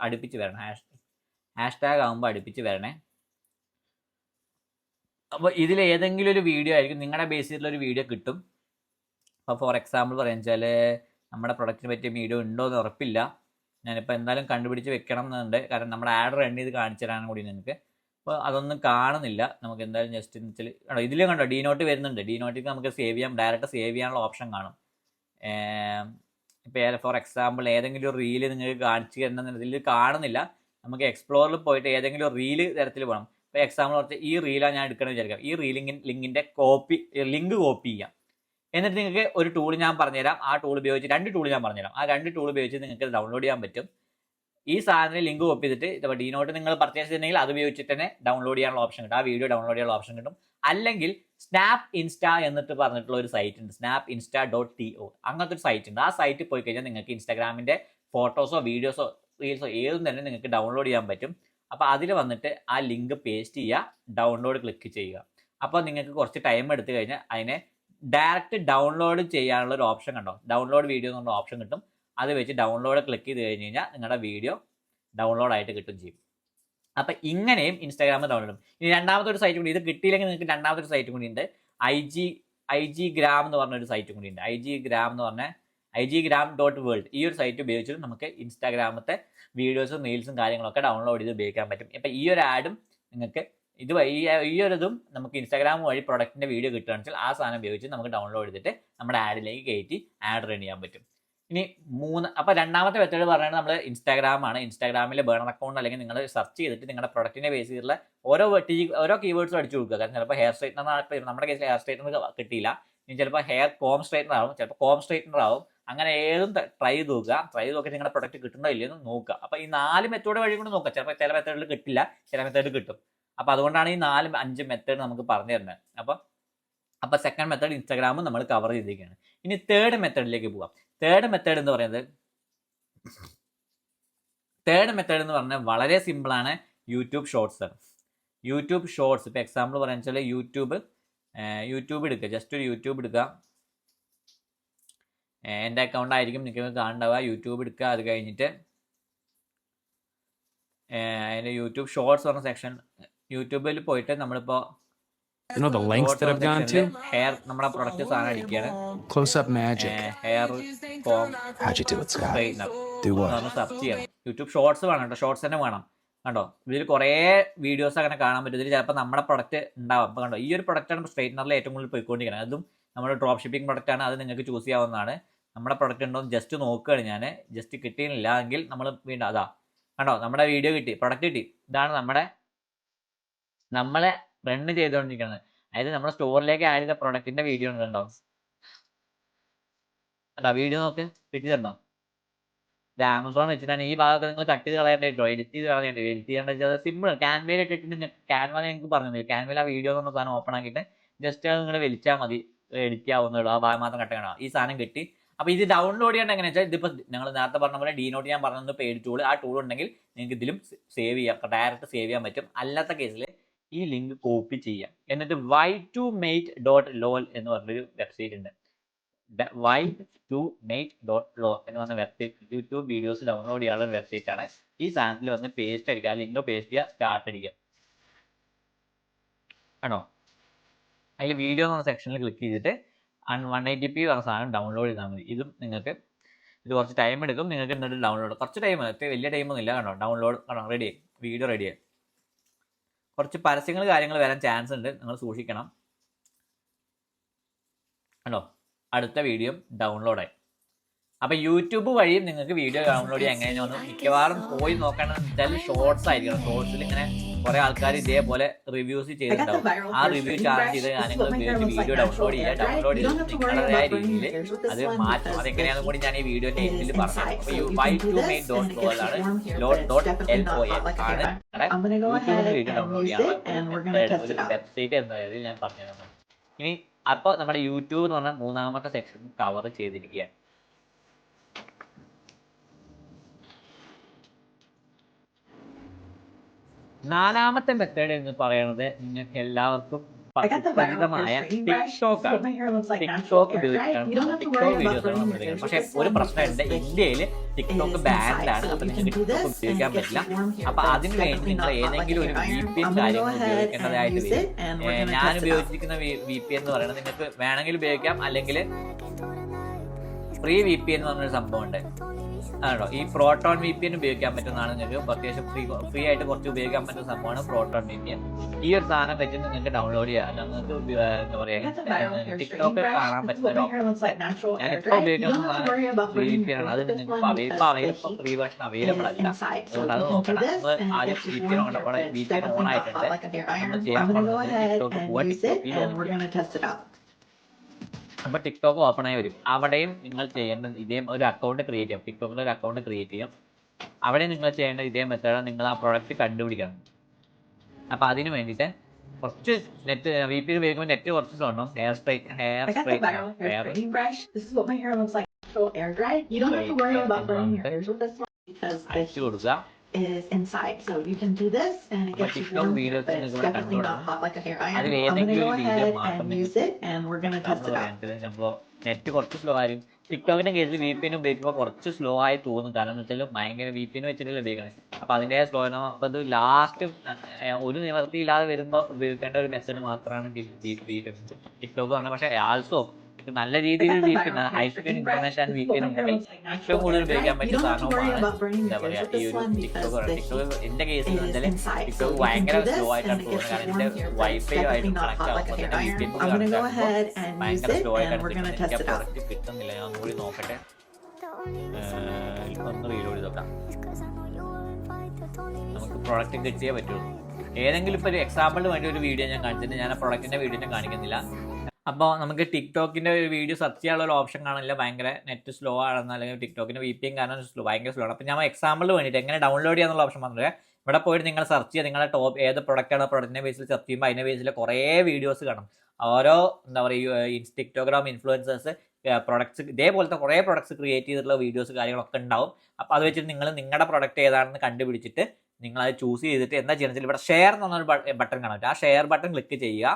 അടുപ്പിച്ച് വരണം. ഹാഷ് ടാഗ് ആകുമ്പോൾ അടുപ്പിച്ച് വരണേ. അപ്പോൾ ഇതിൽ ഏതെങ്കിലും ഒരു വീഡിയോ ആയിരിക്കും നിങ്ങളുടെ ബേസ് ചെയ്തിട്ടുള്ള ഒരു വീഡിയോ കിട്ടും. അപ്പോൾ ഫോർ എക്സാമ്പിൾ പറയാന്ന് വെച്ചാൽ നമ്മുടെ പ്രൊഡക്റ്റിന് പറ്റിയ വീഡിയോ ഉണ്ടോ എന്ന് ഉറപ്പില്ല. ഞാനിപ്പോൾ എന്തായാലും കണ്ടുപിടിച്ച് വെക്കണം എന്നുണ്ട്. കാരണം നമ്മുടെ ആഡ് റൺ ചെയ്ത് കാണിച്ചു തരാനും കൂടി നിങ്ങൾക്ക്. അപ്പോൾ അതൊന്നും കാണുന്നില്ല. നമുക്ക് എന്തായാലും ജസ്റ്റ് എന്ന് വെച്ചാൽ ഇതിലും കണ്ടോ ഡീനോട്ട് വരുന്നുണ്ട്. ഡീനോട്ടിക്ക് നമുക്ക് സേവ് ചെയ്യാം, ഡയറക്റ്റ് സേവ് ചെയ്യാനുള്ള ഓപ്ഷൻ കാണും. ഇപ്പോൾ ഫോർ എക്സാമ്പിൾ ഏതെങ്കിലും ഒരു റീല് നിങ്ങൾക്ക് കാണിച്ചു തരണം ഇതിൽ കാണുന്നില്ല. നമുക്ക് എക്സ്പ്ലോറിൽ പോയിട്ട് ഏതെങ്കിലും ഒരു റീല് തരത്തിൽ പോകണം. ഇപ്പോൾ എക്സാമ്പിൾ പറഞ്ഞാൽ ഈ റീലാണ് ഞാൻ എടുക്കണമെന്ന് വിചാരിക്കാം. ഈ ലിങ്കിൻ്റെ ലിങ്ക് കോപ്പി ചെയ്യാം. എന്നിട്ട് നിങ്ങൾക്ക് ഒരു ടൂൾ ഞാൻ പറഞ്ഞുതരാം. ആ ടൂൾ ഉപയോഗിച്ച് 2 ടൂൾ ഞാൻ പറഞ്ഞുതരാം. ആ 2 ടൂൾ ഉപയോഗിച്ച് നിങ്ങൾക്ക് ഡൗൺലോഡ് ചെയ്യാൻ പറ്റും. ഈ സാധനത്തിന് ലിങ്ക് കോപ്പി ചെയ്തിട്ട് ഇപ്പോൾ ഡീനോട്ട് നിങ്ങൾ പർച്ചേസ് ചെയ്തിട്ടുണ്ടെങ്കിൽ അത് ഉപയോഗിച്ചിട്ട് തന്നെ ഡൗൺലോഡ് ചെയ്യാനുള്ള ഓപ്ഷൻ കിട്ടും. ആ വീഡിയോ ഡൗൺലോഡ് ചെയ്യാനുള്ള ഓപ്ഷൻ കിട്ടും. അല്ലെങ്കിൽ സ്നാപ്പ് ഇൻസ്റ്റ എന്നിട്ട് പറഞ്ഞിട്ടുള്ള ഒരു സൈറ്റ് ഉണ്ട്, snapinsta.to. അങ്ങനത്തെ ഒരു സൈറ്റ് ഉണ്ട്. ആ സൈറ്റിൽ പോയി കഴിഞ്ഞാൽ നിങ്ങൾക്ക് ഇൻസ്റ്റാഗ്രാമിൻ്റെ ഫോട്ടോസോ വീഡിയോസോ റീൽസോ ഏതും തന്നെ നിങ്ങൾക്ക് ഡൗൺലോഡ് ചെയ്യാൻ പറ്റും. അപ്പോൾ അതിൽ വന്നിട്ട് ആ ലിങ്ക് പേസ്റ്റ് ചെയ്യുക, ഡൗൺലോഡ് ക്ലിക്ക് ചെയ്യുക. അപ്പോൾ നിങ്ങൾക്ക് കുറച്ച് ടൈം എടുത്തു കഴിഞ്ഞാൽ അതിനെ ഡയറക്റ്റ് ഡൗൺലോഡ് ചെയ്യാനുള്ള ഒരു ഓപ്ഷൻ കണ്ടോ, ഡൗൺലോഡ് വീഡിയോ എന്നുള്ള ഓപ്ഷൻ കിട്ടും. അത് വെച്ച് ഡൗൺലോഡ് ക്ലിക്ക് ചെയ്ത് കഴിഞ്ഞ് കഴിഞ്ഞാൽ നിങ്ങളുടെ വീഡിയോ ഡൗൺലോഡ് ആയിട്ട് കിട്ടും ചെയ്യും. അപ്പം ഇങ്ങനെയും ഇൻസ്റ്റാഗ്രാമിൽ ഡൗൺലോഡ് ചെയ്യും. ഇനി രണ്ടാമത്തെ ഒരു സൈറ്റ് കൂടി, ഇത് കിട്ടിയില്ലെങ്കിൽ നിങ്ങൾക്ക് രണ്ടാമത്തെ ഒരു സൈറ്റ് കൂടി ഉണ്ട്. IG gram എന്ന് പറഞ്ഞൊരു സൈറ്റ് കൂടി ഉണ്ട്. iggram.world. ഈ ഒരു സൈറ്റ് ഉപയോഗിച്ചിട്ട് നമുക്ക് ഇൻസ്റ്റാഗ്രാമത്തെ വീഡിയോസും റീൽസും കാര്യങ്ങളൊക്കെ ഡൗൺലോഡ് ചെയ്ത് ഉപയോഗിക്കാൻ പറ്റും. ഇപ്പം ഈ ഒരു ആഡും നിങ്ങൾക്ക് ഈ ഒരു ഇതും നമുക്ക് ഇൻസ്റ്റാഗ്രാം വഴി പ്രൊഡക്റ്റിന്റെ വീഡിയോ കിട്ടുകയാണെന്ന് വെച്ചാൽ ആ സാധനം ഉപയോഗിച്ച് നമുക്ക് ഡൗൺലോഡ് ചെയ്തിട്ട് നമ്മുടെ ആഡിലേക്ക് കയറ്റി ആഡ് റൺ ചെയ്യാൻ പറ്റും. ഇനി അപ്പോൾ രണ്ടാമത്തെ മെത്തേഡ് പറയുന്നത് നമ്മൾ ഇൻസ്റ്റാഗ്രാമാണ്. ഇൻസ്റ്റാഗ്രാമിൽ ബേണർ അക്കൗണ്ട് അല്ലെങ്കിൽ നിങ്ങൾ സെർച്ച് ചെയ്തിട്ട് നിങ്ങളുടെ പ്രൊഡക്റ്റിനെ ബേസ് ചെയ്തിട്ടുള്ള ഓരോ കീവേഡ്സും അടിച്ചു കൊടുക്കുക. കാരണം ചിലപ്പോൾ ഹെയർ സ്ട്രൈറ്റ്നർ, നമ്മുടെ കേസിൽ ഹെയർ സ്ട്രൈറ്റ്നർ കിട്ടിയില്ല, ഇനി ചിലപ്പോൾ ഹെയർ കോം സ്ട്രൈറ്റ്നർ ആവും, ചിലപ്പോൾ കോം സ്ട്രൈറ്റ്നർ ആവും. അങ്ങനെ ഏതും ട്രൈ ചെയ്ത് നോക്കി നിങ്ങളുടെ പ്രൊഡക്റ്റ് കിട്ടുന്നോ ഇല്ലെന്ന് നോക്കുക. അപ്പോൾ ഈ 4 മെത്തേഡ് വഴി കൊണ്ട് നോക്കുക. ചിലപ്പോൾ ചില മെത്തേഡിൽ കിട്ടില്ല, ചില മെത്തേഡ് കിട്ടും. അപ്പോൾ അതുകൊണ്ടാണ് ഈ 4-5 മെത്തേഡ് നമുക്ക് പറഞ്ഞു തരുന്നത്. അപ്പോൾ സെക്കൻഡ് മെത്തേഡ് ഇൻസ്റ്റാഗ്രാം നമ്മൾ കവർ ചെയ്തിരിക്കുകയാണ്. ഇനി തേർഡ് മെത്തേഡിലേക്ക് പോകാം. തേർഡ് മെത്തേഡ് എന്ന് പറഞ്ഞാൽ വളരെ സിമ്പിളാണ്. YouTube shorts. ഇപ്പോൾ എക്സാമ്പിൾ പറയാന്ന് വെച്ചാൽ യൂട്യൂബ് എടുക്കുക. ജസ്റ്റ് ഒരു യൂട്യൂബ് എടുക്കുക. എൻ്റെ അക്കൗണ്ട് ആയിരിക്കും നിങ്ങൾക്ക് കാണുക. യൂട്യൂബ് എടുക്കുക. അത് കഴിഞ്ഞിട്ട് അതിൻ്റെ യൂട്യൂബ് ഷോർട്സ് പറഞ്ഞ സെക്ഷൻ, യൂട്യൂബിൽ പോയിട്ട് നമ്മളിപ്പോൾ ഹെയർ നമ്മുടെ പ്രൊഡക്റ്റ് സാധനം അടിക്കുകയാണ്. ഹെയർ കോം സ്ട്രെയിറ്റ്നർ സെർച്ച് ചെയ്യണം. യൂട്യൂബ് ഷോർട്സ് വേണം കേട്ടോ, ഷോർട്സ് തന്നെ വേണം. കണ്ടോ, ഇതിൽ കുറേ വീഡിയോസ് അങ്ങനെ കാണാൻ പറ്റും. ഇതിൽ ചിലപ്പോൾ നമ്മുടെ പ്രൊഡക്റ്റ് ഉണ്ടാവും. അപ്പോൾ കണ്ടോ, ഈ ഒരു പ്രൊഡക്റ്റാണ് സ്ട്രെയിറ്റ്നറിൽ ഏറ്റവും കൂടുതൽ പോയിക്കൊണ്ടിരിക്കുന്നത്. അതും നമ്മുടെ ഡ്രോപ്പ് ഷിപ്പിംഗ് പ്രൊഡക്റ്റാണ്. അത് നിങ്ങൾക്ക് ചൂസ് ചെയ്യാവുന്നതാണ്. നമ്മുടെ പ്രൊഡക്റ്റ് ഉണ്ടോ എന്ന് ജസ്റ്റ് നോക്കുകയാണ് ഞാൻ. ജസ്റ്റ് കിട്ടിയില്ല എങ്കിൽ നമ്മൾ വീണ്ടും അതാ കണ്ടോ, നമ്മുടെ വീഡിയോ കിട്ടി, പ്രൊഡക്റ്റ് കിട്ടി. ഇതാണ് നമ്മളെ റൺ ചെയ്തുകൊണ്ടിരിക്കുന്നത്. അതായത് നമ്മുടെ സ്റ്റോറിലേക്ക് ആഡ് ചെയ്ത പ്രൊഡക്റ്റിന്റെ വീഡിയോ ഉണ്ടോ, വീഡിയോ നോക്ക്, കിട്ടിയിട്ടുണ്ടോ? ഇത് ആമസോൺ വെച്ചിട്ടാണ്. ഈ ഭാഗമൊക്കെ നിങ്ങൾ കട്ട് ചെയ്ത് കളയാണ്ടോ, എഡിറ്റ് ചെയ്യേണ്ടത് സിമ്പിൾ. ക്യാൻവയിൽ ഇട്ടിട്ട് ക്യാൻവ നിങ്ങൾക്ക് പറഞ്ഞത്, ക്യാൻവയിൽ ആ വീഡിയോ എന്ന സാധനം ഓപ്പൺ ആക്കിയിട്ട് ജസ്റ്റ് അത് നിങ്ങൾ വലിച്ചാൽ മതി, എഡിറ്റ് ആവുന്നുള്ളൂ. ആ ഭാഗം മാത്രം കട്ട് ചെയ്യണം. ഈ സാധനം കിട്ടി. അപ്പോൾ ഇത് ഡൗൺലോഡ് ചെയ്യേണ്ട എങ്ങനെയാണെന്ന് വെച്ചാൽ, ഇതിപ്പോൾ ഞങ്ങൾ നേരത്തെ പറഞ്ഞ പോലെ ഡീനോട്ട് ഞാൻ പറഞ്ഞത് പെയ്ഡ് ടൂൾ. ആ ടൂൾ ഉണ്ടെങ്കിൽ നിങ്ങൾക്ക് ഇതിലും സേവ് ചെയ്യാം, ഡയറക്റ്റ് സേവ് ചെയ്യാൻ പറ്റും. അല്ലാത്ത കേസിൽ ഈ ലിങ്ക് കോപ്പി ചെയ്യാം. എന്നിട്ട് y2mate.lol എന്ന് പറഞ്ഞൊരു വെബ്സൈറ്റ് ഉണ്ട്. y2mate.lol എന്ന് പറഞ്ഞ വെബ്സൈറ്റ് യൂട്യൂബ് വീഡിയോസ് ഡൗൺലോഡ് ചെയ്യാനുള്ള വെബ്സൈറ്റ് ആണ്. ഈ സാധനത്തിൽ വന്ന് പേസ്റ്റ് അടിക്കുക, ലിങ്ക് പേസ്റ്റ് ചെയ്യുക, സ്റ്റാർട്ട് അടിക്കുക. ആണോ, അതിൽ വീഡിയോ എന്ന് പറഞ്ഞ സെക്ഷനിൽ ക്ലിക്ക് ചെയ്തിട്ട് 180p പറഞ്ഞ സാധനം ഡൗൺലോഡ് ചെയ്താൽ മതി. ഇത് കുറച്ച് ടൈം എടുക്കും. നിങ്ങൾക്ക് എന്നിട്ട് ഡൗൺലോഡ് കുറച്ച് ടൈം, വലിയ ടൈമൊന്നും ഇല്ല. കണ്ടോ, ഡൗൺലോഡ് കണ്ടോ, റെഡിയായി, വീഡിയോ റെഡിയായി. കുറച്ച് കാര്യങ്ങൾ വരാൻ ചാൻസ് ഉണ്ട്, നിങ്ങൾ സൂക്ഷിക്കണം. കണ്ടോ, അടുത്ത വീഡിയോ ഡൗൺലോഡായി. അപ്പോൾ യൂട്യൂബ് വഴിയും നിങ്ങൾക്ക് വീഡിയോ ഡൗൺലോഡ് ചെയ്യാൻ എങ്ങനെയാണെന്ന് മിക്കവാറും പോയി നോക്കണമെന്ന് വെച്ചാൽ ഷോർട്സ് ആയിരിക്കണം. ഷോർട്സിൽ ഇങ്ങനെ കുറേ ആൾക്കാർ ഇതേപോലെ റിവ്യൂസ് ചെയ്തിട്ടുണ്ടാവും. ആ റിവ്യൂ ചാർജ് ചെയ്ത് കാര്യങ്ങൾ ഉപയോഗിച്ച് വീഡിയോ ഡൗൺലോഡ് ചെയ്യുക. ഡൗൺലോഡ് ചെയ്ത് നിങ്ങളുടേതായ രീതിയിൽ അത് മാറ്റും. അതെങ്ങനെയാണെന്ന് കൂടി ഞാൻ ഈ വീഡിയോന്റെ എൻഡിൽ പറഞ്ഞു. അപ്പോൾ y2main.lol ആണ് .lol ആണ് യൂട്യൂബിൽ വീഡിയോ ഡൗൺലോഡ് ചെയ്യാൻ വെബ്സൈറ്റ് എന്തായാലും ഞാൻ പറഞ്ഞു തന്നു. ഇനി അപ്പോൾ നമ്മുടെ യൂട്യൂബ് എന്ന് പറഞ്ഞാൽ മൂന്നാമത്തെ സെക്ഷൻ കവർ ചെയ്തിരിക്കുകയാണ്. നാലാമത്തെ മെത്തേഡ് എന്ന് പറയുന്നത് നിങ്ങൾക്ക് എല്ലാവർക്കും പരിചിതമായ ടിക്ടോക്ക് ഉപയോഗിച്ചാണ് ടിക്ടോക്ക് വീഡിയോസ് ഉപയോഗിക്കുന്നത്. പക്ഷെ ഒരു പ്രശ്നമുണ്ട്, ഇന്ത്യയിൽ ടിക്ടോക്ക് ബാൻഡാണ്. അപ്പൊ നിങ്ങൾക്ക് ടിക്ടോക്ക് ഉപയോഗിക്കാൻ പറ്റില്ല. അപ്പൊ അതിന് വേണ്ടി നിങ്ങൾ ഏതെങ്കിലും ഒരു VPN കാര്യങ്ങൾ ഉപയോഗിക്കേണ്ടതായിട്ട് വരും. ഞാൻ ഉപയോഗിച്ചിരിക്കുന്ന VPN എന്ന് പറയുന്നത് നിങ്ങൾക്ക് വേണമെങ്കിൽ ഉപയോഗിക്കാം, അല്ലെങ്കിൽ ഫ്രീ VPN എന്ന് പറഞ്ഞൊരു സംഭവം ഉണ്ട്. ആണോ, ഈ പ്രോട്ടോൺ VPN ഉപയോഗിക്കാൻ പറ്റുന്നതാണ്. നിങ്ങൾക്ക് അത്യാവശ്യം ഫ്രീ ആയിട്ട് കുറച്ച് ഉപയോഗിക്കാൻ പറ്റുന്ന സംഭവമാണ് പ്രോട്ടോൺ VPN. ഈ ഒരു സാധനം വെച്ച് നിങ്ങൾക്ക് ഡൗൺലോഡ് ചെയ്യാം. നിങ്ങൾക്ക് എന്താ പറയുക, ടിക്ടോക്ക് കാണാൻ പറ്റുന്ന ഞാനിപ്പോൾ ഉപയോഗിക്കുന്ന VPN ആണ്. അത് നിങ്ങൾക്ക് ഫ്രീ വേർഷൻ അവൈലബിൾ അല്ല. അതുകൊണ്ട് അത് നോക്കണം. നമ്മൾ ആദ്യം VPN ഓൺ ആയിട്ടുണ്ട്. നമ്മൾ ചെയ്യാൻ ടിക്ടോക്ക് പോവാൻ അപ്പോൾ ടിക്ടോക്ക് ഓപ്പൺ ആയി വരും. അവിടെയും നിങ്ങൾ ചെയ്യേണ്ടത് ഇതേ ഒരു അക്കൗണ്ട് ക്രിയേറ്റ് ചെയ്യും. ടിക്ടോക്കിൽ ഒരു അക്കൗണ്ട് ക്രിയേറ്റ് ചെയ്യും. അവിടെ നിങ്ങൾ ചെയ്യേണ്ട ഇതേ മെത്തേഡാണ്. നിങ്ങൾ ആ പ്രോഡക്റ്റ് കണ്ടുപിടിക്കണം. അപ്പോൾ അതിന് വേണ്ടിയിട്ട് കുറച്ച് നെറ്റ് VPN ഉപയോഗിക്കുമ്പോൾ നെറ്റ് കുറച്ച് തോന്നും. ഹെയർ അയച്ചു കൊടുക്കുക. is inside, so you can do this and it gets you warm, but it's definitely not hot like a hair iron. I'm gonna go ahead and use it and we're gonna test it out. Net കുറച്ച് slow ആയിരിക്കും. ടിക്ടോക്കിന്റെ കേസിൽ VPN ഉപയോഗിക്കുമ്പോൾ കുറച്ച് slow ആയി തോന്നും. കാരണം എന്ന് വെച്ചാൽ ഭയങ്കര VPN വെച്ചിട്ടല്ലേ ഉപയോഗിക്കണേ. അപ്പോൾ അതിൻ്റെ സ്ലോ അപ്പോൾ അത് ലാസ്റ്റ് ഒരു നിവർത്തിയില്ലാതെ വരുമ്പോൾ ഉപയോഗിക്കേണ്ട ഒരു മെത്തേഡ് മാത്രമാണ് ടിക്ടോക്ക് പറഞ്ഞത്. പക്ഷേ ആൾസോ നല്ല രീതിയിൽ ഹൈ സ്പീഡ് ഇൻഫർമേഷൻ VPN ഏറ്റവും കൂടുതൽ ഉപയോഗിക്കാൻ പറ്റിയ സാധനമാണ് എന്താ പറയുക, ഈ ഒരു ടിക്ടോക്ക്. എൻ്റെ കേസിൽ വെച്ചാൽ ടിക്ടോക്ക് ഭയങ്കര സ്ലോ ആയിട്ടാണ് തോന്നുന്നത്. കാരണം എൻ്റെ വൈഫൈ ആയിട്ട് കണക്ട് ആകുമ്പോൾ തന്നെ ഭയങ്കര സ്ലോ ആയിട്ടാണ് എനിക്ക് ആ പ്രൊഡക്റ്റ് കിട്ടുന്നില്ല. ഞാൻ ഒന്നുകൂടി നോക്കട്ടെ, ഒന്ന് റീലോഡ് ചെയ്ത് നോക്കാം. നമുക്ക് പ്രൊഡക്റ്റ് കിട്ടിയേ പറ്റുള്ളൂ. ഏതെങ്കിലും ഇപ്പോൾ ഒരു എക്സാമ്പിളിന് വേണ്ടി ഒരു വീഡിയോ ഞാൻ കാണിച്ചിട്ട് ഞാൻ ആ പ്രൊഡക്റ്റിൻ്റെ വീഡിയോ ഞാൻ കാണിക്കുന്നില്ല. അപ്പോൾ നമുക്ക് ടിക്ടോക്കിൻ്റെ ഒരു വീഡിയോ സെർച്ച് ചെയ്യാനുള്ള ഒരു ഓപ്ഷൻ കാണില്ല. ഭയങ്കര നെറ്റ് സ്ലോ ആണെന്ന്, അല്ലെങ്കിൽ ടിക്ടോക്കിൻ്റെ VPN കാരണം ഭയങ്കര സ്ലോ ആണ്. അപ്പോൾ ഞാൻ എക്സാമ്പിളിന് വേണ്ടിയിട്ട് എങ്ങനെ ഡൗൺലോഡ് ചെയ്യാന്നുള്ള ഓപ്ഷൻ പറഞ്ഞത്, ഇവിടെ പോയിട്ട് നിങ്ങൾ സെർച്ച് ചെയ്യുക. നിങ്ങളുടെ ടോപ്പ് ഏത് പ്രൊഡക്റ്റാണ്, പ്രൊഡക്റ്റിനെ ബേസിൽ സെർച്ച് ചെയ്യുമ്പോൾ അതിൻ്റെ ബേസിൽ കുറേ വീഡിയോസ് കാണും. ഓരോ എന്താ പറയുക ടിക്ടോഗ്രാം ഇൻഫ്ലുവൻസേഴ്സ് പ്രൊഡക്ട്സ് ഇതേപോലത്തെ കുറേ പ്രൊഡക്ട്സ് ക്രിയേറ്റ് ചെയ്തിട്ടുള്ള വീഡിയോസ് കാര്യങ്ങളൊക്കെ ഉണ്ടാവും. അപ്പോൾ അത് വെച്ചിട്ട് നിങ്ങൾ നിങ്ങളുടെ പ്രൊഡക്റ്റ് ഏതാണെന്ന് കണ്ടുപിടിച്ചിട്ട് നിങ്ങളത് ചൂസ് ചെയ്തിട്ട് എന്താ ചെയ്യുന്നത് വെച്ചാൽ ഇവിടെ ഷെയർ എന്ന് പറഞ്ഞൊരു ബട്ടൺ കാണാം. ആ ഷെയർ ബട്ടൺ ക്ലിക്ക് ചെയ്യുക.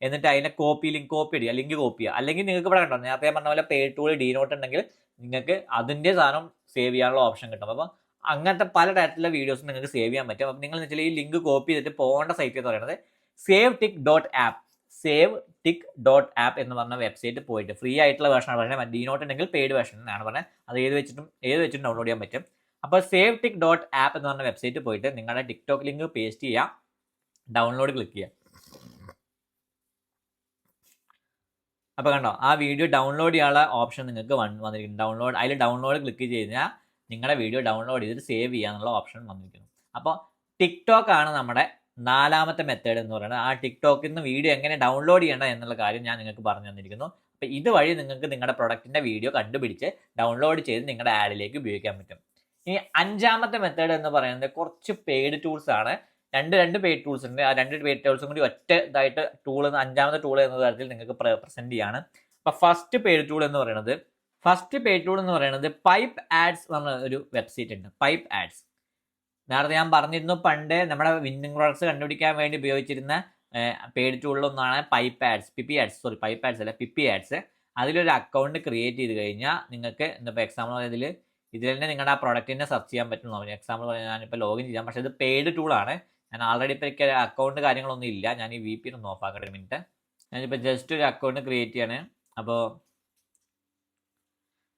എന്നിട്ട് അതിനെ ലിങ്ക് കോപ്പി ചെയ്യുക. അല്ലെങ്കിൽ നിങ്ങൾക്ക് ഇവിടെ കണ്ടോ, നേരത്തെ പറഞ്ഞ പോലെ പേ ടൂൾ ഡീനോട്ട് ഉണ്ടെങ്കിൽ നിങ്ങൾക്ക് അതിൻ്റെ സാധനം സേവ് ചെയ്യാനുള്ള ഓപ്ഷൻ കിട്ടും. അപ്പം അങ്ങനത്തെ പല തരത്തിലുള്ള വീഡിയോസ് നിങ്ങൾക്ക് സേവ് ചെയ്യാൻ പറ്റും. അപ്പം നിങ്ങൾ വെച്ചാൽ ഈ ലിങ്ക് കോപ്പി ചെയ്തിട്ട് പോകേണ്ട സൈറ്റ് എന്ന് പറയുന്നത് savetic.app എന്ന് പറഞ്ഞ വെബ്സൈറ്റ് പോയിട്ട് ഫ്രീ ആയിട്ടുള്ള വേർഷനാണ് പറയുന്നത്. ഡീനോട്ട് ഉണ്ടെങ്കിൽ പെയ്ഡ് വേർഷൻ എന്നാണ് പറഞ്ഞത്. അത് ഏത് വെച്ചിട്ടും ഡൗൺലോഡ് ചെയ്യാൻ പറ്റും. അപ്പോൾ savetic.app എന്ന് പറഞ്ഞ വെബ്സൈറ്റ് പോയിട്ട് നിങ്ങളുടെ ടിക്ടോക്ക് ലിങ്ക് പേസ്റ്റ് ചെയ്യുക, ഡൗൺലോഡ് ക്ലിക്ക് ചെയ്യുക. അപ്പോൾ കണ്ടോ, ആ വീഡിയോ ഡൗൺലോഡ് ചെയ്യാനുള്ള ഓപ്ഷൻ നിങ്ങൾക്ക് വന്നിരിക്കുന്നു. അതിൽ ഡൗൺലോഡ് ക്ലിക്ക് ചെയ്താൽ നിങ്ങളുടെ വീഡിയോ ഡൗൺലോഡ് ചെയ്തിട്ട് സേവ് ചെയ്യാനുള്ള ഓപ്ഷൻ വന്നിരിക്കുന്നു. അപ്പോൾ ടിക്ടോക്ക് ആണ് നമ്മുടെ നാലാമത്തെ മെത്തേഡ് എന്ന് പറയുന്നത്. ആ ടിക്ടോക്കിൽ നിന്ന് വീഡിയോ എങ്ങനെ ഡൗൺലോഡ് ചെയ്യേണ്ടത് എന്നുള്ള കാര്യം ഞാൻ നിങ്ങൾക്ക് പറഞ്ഞു തന്നിരിക്കുന്നു. അപ്പോൾ ഇതുവഴി നിങ്ങൾക്ക് നിങ്ങളുടെ പ്രൊഡക്റ്റിൻ്റെ വീഡിയോ കണ്ടുപിടിച്ച് ഡൗൺലോഡ് ചെയ്ത് നിങ്ങളുടെ ആഡിലേക്ക് ഉപയോഗിക്കാൻ പറ്റും. ഇനി അഞ്ചാമത്തെ മെത്തേഡ് എന്ന് പറയുന്നത് കുറച്ച് പെയ്ഡ് ടൂൾസ് ആണ്. രണ്ട് പെയ്ഡ് ടൂൾസ് ഉണ്ട്. ആ രണ്ട് പെയ്ഡ് ടൂൾസും കൂടി ഒറ്റ ഇതായിട്ട് അഞ്ചാമത്തെ ടൂൾ എന്ന തരത്തിൽ നിങ്ങൾക്ക് പ്രസന്റ് ചെയ്യാണ്. അപ്പോൾ ഫസ്റ്റ് പെയ്ഡ് ടൂൾ എന്ന് പറയുന്നത് പൈപ്പ് ആഡ്സ് പറഞ്ഞ ഒരു വെബ്സൈറ്റ് ഉണ്ട്. പൈപ്പ് ആഡ്സ് നേരത്തെ ഞാൻ പറഞ്ഞിരുന്നു, പണ്ട് നമ്മുടെ വിന്നിംഗ് പ്രോഡക്ട്സ് കണ്ടുപിടിക്കാൻ വേണ്ടി ഉപയോഗിച്ചിരുന്ന പെയ്ഡ് ടൂളിലൊന്നാണ് പൈപ്പ് ആഡ്സ്. അതിലൊരു അക്കൗണ്ട് ക്രിയേറ്റ് ചെയ്ത് കഴിഞ്ഞാൽ നിങ്ങൾക്ക് എന്താ എക്സാമ്പിൾ ഇതിൽ തന്നെ നിങ്ങളുടെ ആ പ്രൊഡക്റ്റിനെ സെർച്ച് ചെയ്യാൻ പറ്റും. എക്സാമ്പിൾ പറഞ്ഞാൽ ഞാനിപ്പോൾ ലോഗിൻ ചെയ്യാം, പക്ഷേ ഇത് പെയ്ഡ് ടൂളാണ്. ഞാൻ ആൾറെഡി ഇപ്പോൾ എനിക്ക് അക്കൗണ്ട് കാര്യങ്ങളൊന്നും ഇല്ല. ഞാൻ ഈ VPN ഒന്ന് ഓഫ് ആക്കട്ടെ ഒരു മിനിറ്റ്. ഞാനിപ്പോൾ ജസ്റ്റ് ഒരു അക്കൗണ്ട് ക്രിയേറ്റ് ചെയ്യാണ്. അപ്പോൾ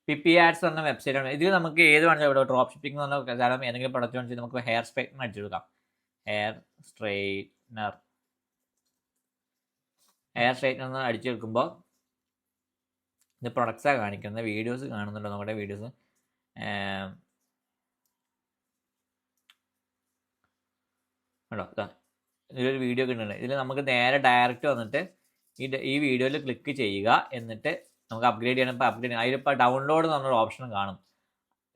പിപ്പി ആഡ്സ് എന്ന വെബ്സൈറ്റ് ആണ്. ഇതിൽ നമുക്ക് ഏത് വേണമെങ്കിലും ഇവിടെ ഡ്രോപ്പ് ഷിപ്പിംഗ് എന്ന് പറഞ്ഞ കാരണം ഏതെങ്കിലും പ്രൊഡക്റ്റ് വേണമെങ്കിൽ നമുക്ക് ഹെയർ സ്ട്രൈറ്റ്നർ അടിച്ചു കൊടുക്കാം. ഹെയർ സ്ട്രൈറ്റ്നർ അടിച്ചെടുക്കുമ്പോൾ ഇത് പ്രൊഡക്ട്സാണ് കാണിക്കുന്നത്. വീഡിയോസ് കാണുന്നുണ്ടോ നമ്മുടെ വീഡിയോസ്? കേട്ടോ, ഇതിലൊരു വീഡിയോ കിട്ടുന്നുണ്ട്. ഇതിൽ നമുക്ക് നേരെ ഡയറക്റ്റ് വന്നിട്ട് ഈ വീഡിയോയിൽ ക്ലിക്ക് ചെയ്യുക. എന്നിട്ട് നമുക്ക് അപ്ഗ്രേഡ് ചെയ്യണം. ഇപ്പോൾ അപ്ഗ്രേഡ് അതിലിപ്പോൾ ഡൗൺലോഡ് എന്നൊരു ഓപ്ഷൻ കാണും.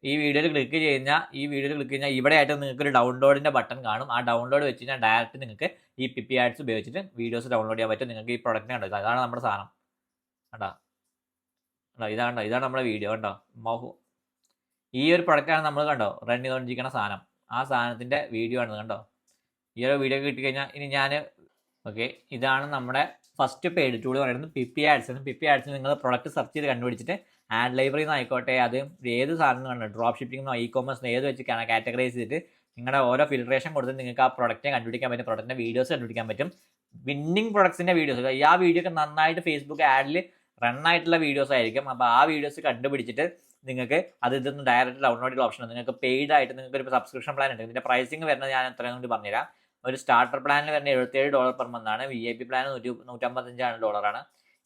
ഈ വീഡിയോയിൽ ക്ലിക്ക് കഴിഞ്ഞാൽ ഇവിടെ ആയിട്ട് നിങ്ങൾക്ക് ഒരു ഡൗൺലോഡിൻ്റെ ബട്ടൺ കാണും. ആ ഡൗൺലോഡ് വെച്ച് കഴിഞ്ഞാൽ ഡയറക്റ്റ് നിങ്ങൾക്ക് ഈ പിപ്പി ആഡ്സ് ഉപയോഗിച്ചിട്ട് വീഡിയോസ് ഡൗൺലോഡ് ചെയ്യാൻ പറ്റും. നിങ്ങൾക്ക് ഈ പ്രൊഡക്റ്റിനെ കണ്ടോ, അതാണ് നമ്മുടെ സാധനം കണ്ടോ. ഇതാണ് നമ്മുടെ വീഡിയോ കണ്ടോ. ഈ ഒരു പ്രൊഡക്റ്റാണ് നമ്മൾ കണ്ടോ റൺ ചെയ്തുകൊണ്ടിരിക്കുന്ന സാധനം. ആ സാധനത്തിൻ്റെ വീഡിയോ ആണ് കണ്ടോ. ഈ ഒരു വീഡിയോ കിട്ടിക്കഴിഞ്ഞാൽ ഇനി ഞാൻ ഓക്കെ, ഇതാണ് നമ്മുടെ ഫസ്റ്റ് പെയ്ഡ് ടൂൾ പറയുന്നത് പിപ്പി ആഡ്സ്. പിപ്പി ആഡ്സിൽ നിങ്ങൾ പ്രൊഡക്റ്റ് സെർച്ച് ചെയ്ത് കണ്ടുപിടിച്ചിട്ട് ആഡ് ലൈബ്രറി നിന്ന് ആയിക്കോട്ടെ, അത് ഏത് സാധനം കണ്ടോ, ഡ്രോപ്പ് ഷിപ്പിംഗ് ഇ കോമേഴ്സ് ഏത് വെച്ച് കാറ്റഗറൈസ് ചെയ്തിട്ട് നിങ്ങളുടെ ഓരോ ഫിൽട്രേഷൻ കൊടുത്ത് നിങ്ങൾക്ക് ആ പ്രൊഡക്റ്റിനെ കണ്ടുപിടിക്കാൻ പറ്റും, പ്രൊഡക്റ്റിൻ്റെ വീഡിയോസ് കണ്ടുപിടിക്കാൻ പറ്റും. വിന്നിങ് പ്രൊഡക്ട്സിൻ്റെ വീഡിയോസ്, ആ വീഡിയോ ഒക്കെ നന്നായിട്ട് ഫേസ്ബുക്ക് ആഡിൽ റൺ ആയിട്ടുള്ള വീഡിയോസ് ആയിരിക്കും. അപ്പോൾ ആ വീഡിയോസ് കണ്ടുപിടിച്ചിട്ട് നിങ്ങൾക്ക് ഇതൊന്ന് ഡയറക്റ്റ് ഡൗൺലോഡ് ചെയ്യുന്ന ഓപ്ഷൻ. നിങ്ങൾക്ക് പെയ്ഡ് ആയിട്ട് നിങ്ങൾക്ക് ഒരു സബ്സ്ക്രിപ്ഷൻ പ്ലാൻ ഉണ്ട്. ഇതിൻ്റെ പ്രൈസിങ് വരുന്നത് ഞാൻ എത്രയും കൊണ്ട് പറഞ്ഞുതരാം. ഒരു സ്റ്റാർട്ടർ പ്ലാനിൽ വരുന്ന $77 പെർ മന്ത് ആണ്. VIP plan $155.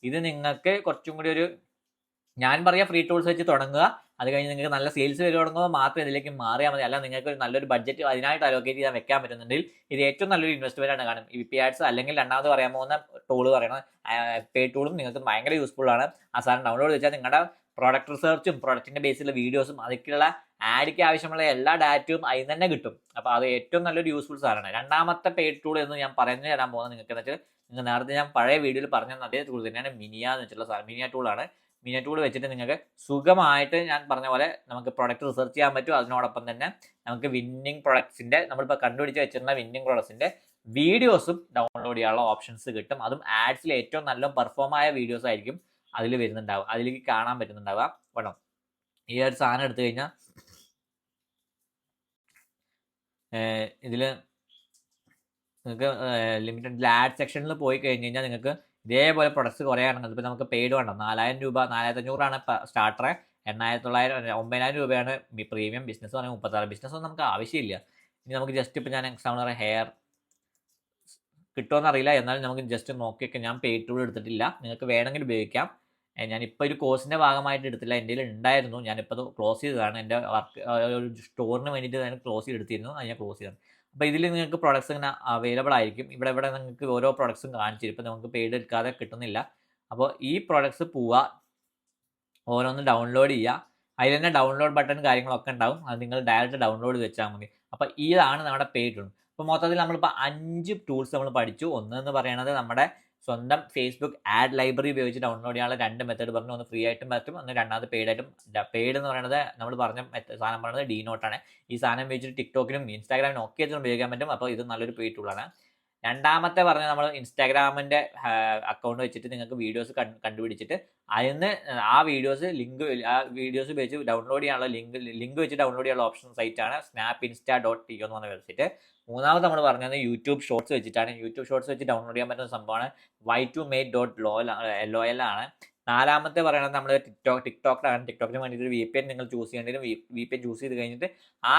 ഇത് നിങ്ങൾക്ക് കുറച്ചും കൂടി ഒരു, ഞാൻ പറയാം, ഫ്രീ ടൂൾസ് വെച്ച് തുടങ്ങുക. അത് കഴിഞ്ഞ് നിങ്ങൾക്ക് നല്ല സെയിൽസ് വരെ തുടങ്ങുമ്പോൾ മാത്രം ഇതിലേക്ക് മാറിയാൽ മതി. അല്ല നിങ്ങൾക്ക് ഒരു നല്ലൊരു ബഡ്ജറ്റ് അതിനായിട്ട് അലോക്കേറ്റ് ചെയ്യാൻ വെക്കാൻ പറ്റുന്നുണ്ടെങ്കിൽ ഇത് ഏറ്റവും നല്ലൊരു ഇൻവെസ്റ്റ്മെന്റ് ആണ്. കാണും പിപ്പി ആഡ്സ്. അല്ലെങ്കിൽ രണ്ടാമത് പറയാൻ പോകുന്ന ടൂൾ പറയുന്നത് പെയ്ഡ് ടൂളും നിങ്ങൾക്ക് ഭയങ്കര യൂസ്ഫുൾ ആണ്. ആ സാധനം ഡൗൺലോഡ് വെച്ചാൽ നിങ്ങളുടെ പ്രൊഡക്റ്റ് റിസർച്ചും പ്രൊഡക്റ്റിന്റെ ബേസിലുള്ള വീഡിയോസും അതിലേക്കുള്ള ആഡിക്ക് ആവശ്യമുള്ള എല്ലാ ഡാറ്റയും അതിൽ തന്നെ കിട്ടും. അപ്പോൾ അത് ഏറ്റവും നല്ലൊരു യൂസ്ഫുൾ സാധനമാണ്. രണ്ടാമത്തെ പെയ്ഡ് ടൂൾ എന്ന് ഞാൻ പറഞ്ഞു തരാൻ പോകുന്നത് നിങ്ങൾക്ക് എന്ന് വെച്ചാൽ, നിങ്ങൾ നേരത്തെ ഞാൻ പഴയ വീഡിയോയിൽ പറഞ്ഞ അതേ ടൂൾ തന്നെയാണ് മിനിയ എന്ന് വെച്ചിട്ടുള്ള സാധനം. മിനിയ ടൂളാണ്. മിനിയ ടൂൾ വെച്ചിട്ട് നിങ്ങൾക്ക് സുഖമായിട്ട് ഞാൻ പറഞ്ഞ പോലെ നമുക്ക് പ്രൊഡക്റ്റ് റിസർച്ച് ചെയ്യാൻ പറ്റും. അതിനോടൊപ്പം തന്നെ നമുക്ക് വിന്നിങ് പ്രൊഡക്ട്സിന്റെ, നമ്മളിപ്പോൾ കണ്ടുപിടിച്ച് വെച്ചിട്ടുള്ള വിന്നിങ് പ്രൊഡക്ട്സിന്റെ വീഡിയോസും ഡൗൺലോഡ് ചെയ്യാനുള്ള ഓപ്ഷൻസ് കിട്ടും. അതും ആഡ്സിൽ ഏറ്റവും നല്ല പെർഫോം ആയ വീഡിയോസ് ആയിരിക്കും അതിൽ വരുന്നുണ്ടാവുക, അതിലേക്ക് കാണാൻ പറ്റുന്നുണ്ടാവുക. വേണം ഈ ഒരു സാധനം എടുത്തു കഴിഞ്ഞാൽ ഇതിൽ നിങ്ങൾക്ക് ലിമിറ്റഡ് ആഡ് സെക്ഷനിൽ പോയി കഴിഞ്ഞ് കഴിഞ്ഞാൽ നിങ്ങൾക്ക് ഇതേപോലെ പ്രൊഡക്ട്സ് കുറേ ആണെങ്കിൽ ഇപ്പോൾ നമുക്ക് പെയ്ഡ് വേണ്ട. 4000 രൂപ, 4500 സ്റ്റാർട്ടർ, 8900 രൂപയാണ് പ്രീമിയം. ബിസിനസ് പറഞ്ഞാൽ 36. ബിസിനസ് ഒന്നും നമുക്ക് ആവശ്യമില്ല. ഇനി നമുക്ക് ജസ്റ്റ് ഇപ്പോൾ ഞാൻ എക്സാമ്പിൾ പറയാം, ഹെയർ കിട്ടുമെന്ന് അറിയില്ല, എന്നാലും നമുക്ക് ജസ്റ്റ് നോക്കിയൊക്കെ, ഞാൻ പെയ്ഡ് ടൂൾ എടുത്തിട്ടില്ല, നിങ്ങൾക്ക് വേണമെങ്കിൽ ഉപയോഗിക്കാം. ഞാനിപ്പോൾ ഒരു കോഴ്സിൻ്റെ ഭാഗമായിട്ട് എടുത്തില്ല, എൻ്റെ കയ്യിൽ ഉണ്ടായിരുന്നു, ഞാനിപ്പോൾ അത് ക്ലോസ് ചെയ്തതാണ്. എൻ്റെ വർക്ക് ഒരു സ്റ്റോറിന് വേണ്ടിയിട്ട് ഞാൻ ക്ലോസ് ചെയ്തെടുത്തിരുന്നു, അത് ഞാൻ ക്ലോസ് ചെയ്തതാണ്. അപ്പോൾ ഇതിൽ നിങ്ങൾക്ക് പ്രൊഡക്ട്സ് ഇങ്ങനെ അവൈലബിൾ ആയിരിക്കും. ഇവിടെ നിങ്ങൾക്ക് ഓരോ പ്രൊഡക്ട്സും കാണിച്ചിരും. ഇപ്പോൾ നമുക്ക് പെയ്ഡ് എടുക്കാതെ കിട്ടുന്നില്ല. അപ്പോൾ ഈ പ്രൊഡക്ട്സ് പോവുക, ഓരോന്ന് ഡൗൺലോഡ് ചെയ്യുക. അതിൽ തന്നെ ഡൗൺലോഡ് ബട്ടൺ കാര്യങ്ങളൊക്കെ ഉണ്ടാവും. അത് നിങ്ങൾ ഡയറക്റ്റ് ഡൗൺലോഡ് വെച്ചാൽ മതി. അപ്പോൾ ഇതാണ് നമ്മുടെ പെയ്ഡ് ടൂൾ. അപ്പോൾ മൊത്തത്തിൽ നമ്മളിപ്പോൾ 5 ടൂൾസ് നമ്മൾ പഠിച്ചു. എന്ന് പറയുന്നത് നമ്മുടെ സ്വന്തം ഫേസ്ബുക്ക് ആഡ് ലൈബ്രറി ഉപയോഗിച്ച് ഡൗൺലോഡ് ചെയ്യാനുള്ള 2 മെത്തേഡ് പറഞ്ഞു. ഒന്ന് ഫ്രീ ആയിട്ടും പറ്റും, ഒന്ന് രണ്ടാമത് പെയ്ഡ് ആയിട്ടും. പെയ്ഡ് എന്ന് പറയുന്നത് നമ്മൾ പറഞ്ഞ സാധനം പറയുന്നത് ഡീനോട്ടാണ്. ഈ സാധനം ഉപയോഗിച്ചിട്ട് ടിക്ടോക്കിനും ഇൻസ്റ്റാഗ്രാമിനും ഒക്കെ ഉപയോഗിക്കാൻ പറ്റും. അപ്പോൾ ഇത് നല്ലൊരു പെയ്ഡ് ടൂളാണ്. രണ്ടാമത്തെ പറഞ്ഞാൽ നമ്മൾ ഇൻസ്റ്റാഗ്രാമിൻ്റെ അക്കൗണ്ട് വെച്ചിട്ട് നിങ്ങൾക്ക് വീഡിയോസ് കണ്ടുപിടിച്ചിട്ട് അതിന് ആ വീഡിയോസ് ഉപയോഗിച്ച് ഡൗൺലോഡ് ചെയ്യാനുള്ള ലിങ്ക് വെച്ച് ഡൗൺലോഡ് ചെയ്യാനുള്ള ഓപ്ഷൻ സൈറ്റാണ് snapinsta.to എന്ന് പറഞ്ഞ വെബ്സൈറ്റ്. മൂന്നാമത് നമ്മൾ പറഞ്ഞത് യൂട്യൂബ് ഷോർട്സ് വെച്ചിട്ടാണ്. യൂട്യൂബ് ഷോർട്സ് വെച്ച് ഡൗൺലോഡ് ചെയ്യാൻ പറ്റുന്ന സംഭവമാണ് y2mate.lol ആണ്. നാലാമത്തെ പറയുന്നത് നമ്മൾ ടിക്ടോക്കിലാണ്. ടിക്ടോക്കിന് വേണ്ടിയിട്ട് ഒരു VPN നിങ്ങൾ ചൂസ് ചെയ്യേണ്ടി വരും. VPN ചൂസ് ചെയ്ത് കഴിഞ്ഞിട്ട് ആ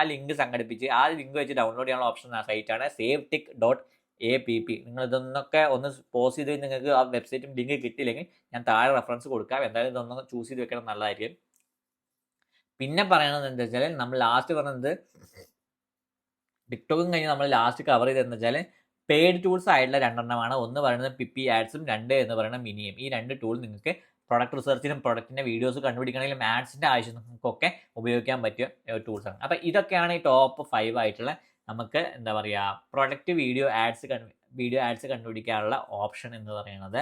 ലിങ്ക് സംഘടിപ്പിച്ച് ആ ലിങ്ക് വെച്ച് ഡൗൺലോഡ് ചെയ്യാനുള്ള ഓപ്ഷൻ സൈറ്റാണ് savetic.app. നിങ്ങൾ ഇതൊന്നൊക്കെ ഒന്ന് പോസ് ചെയ്ത് നിങ്ങൾക്ക് ആ വെബ്സൈറ്റും ലിങ്ക് കിട്ടിയില്ലെങ്കിൽ ഞാൻ താഴെ റെഫറൻസ് കൊടുക്കാം. എന്തായാലും ഇതൊന്ന് ചൂസ് ചെയ്ത് വെക്കണം, നല്ലതായിരിക്കും. പിന്നെ പറയുന്നത് എന്താ വെച്ചാൽ, നമ്മൾ ലാസ്റ്റ് പറഞ്ഞത് ടിക്ടോക്കും കഴിഞ്ഞ് നമ്മൾ ലാസ്റ്റ് കവർ ചെയ്തതെന്ന് വെച്ചാൽ പെയ്ഡ് ടൂൾസ് ആയിട്ടുള്ള 2 എണ്ണമാണ്. ഒന്ന് പറയുന്നത് പിപ്പി ആഡ്സും, 2 എന്ന് പറയുന്നത് മിനിയും. ഈ 2 ടൂൾ നിങ്ങൾക്ക് പ്രൊഡക്റ്റ് റിസർച്ചിനും പ്രൊഡക്റ്റിൻ്റെ വീഡിയോസ് കണ്ടുപിടിക്കണമെങ്കിലും ആഡ്സിൻ്റെ ആവശ്യങ്ങൾക്കൊക്കെ ഉപയോഗിക്കാൻ പറ്റിയ ടൂൾസാണ്. അപ്പോൾ ഇതൊക്കെയാണ് ഈ ടോപ്പ് 5 ആയിട്ടുള്ള നമുക്ക് എന്താ പറയുക പ്രൊഡക്റ്റ് വീഡിയോ ആഡ്സ് കണ്ടുപിടിക്കാനുള്ള ഓപ്ഷൻ എന്ന് പറയുന്നത്.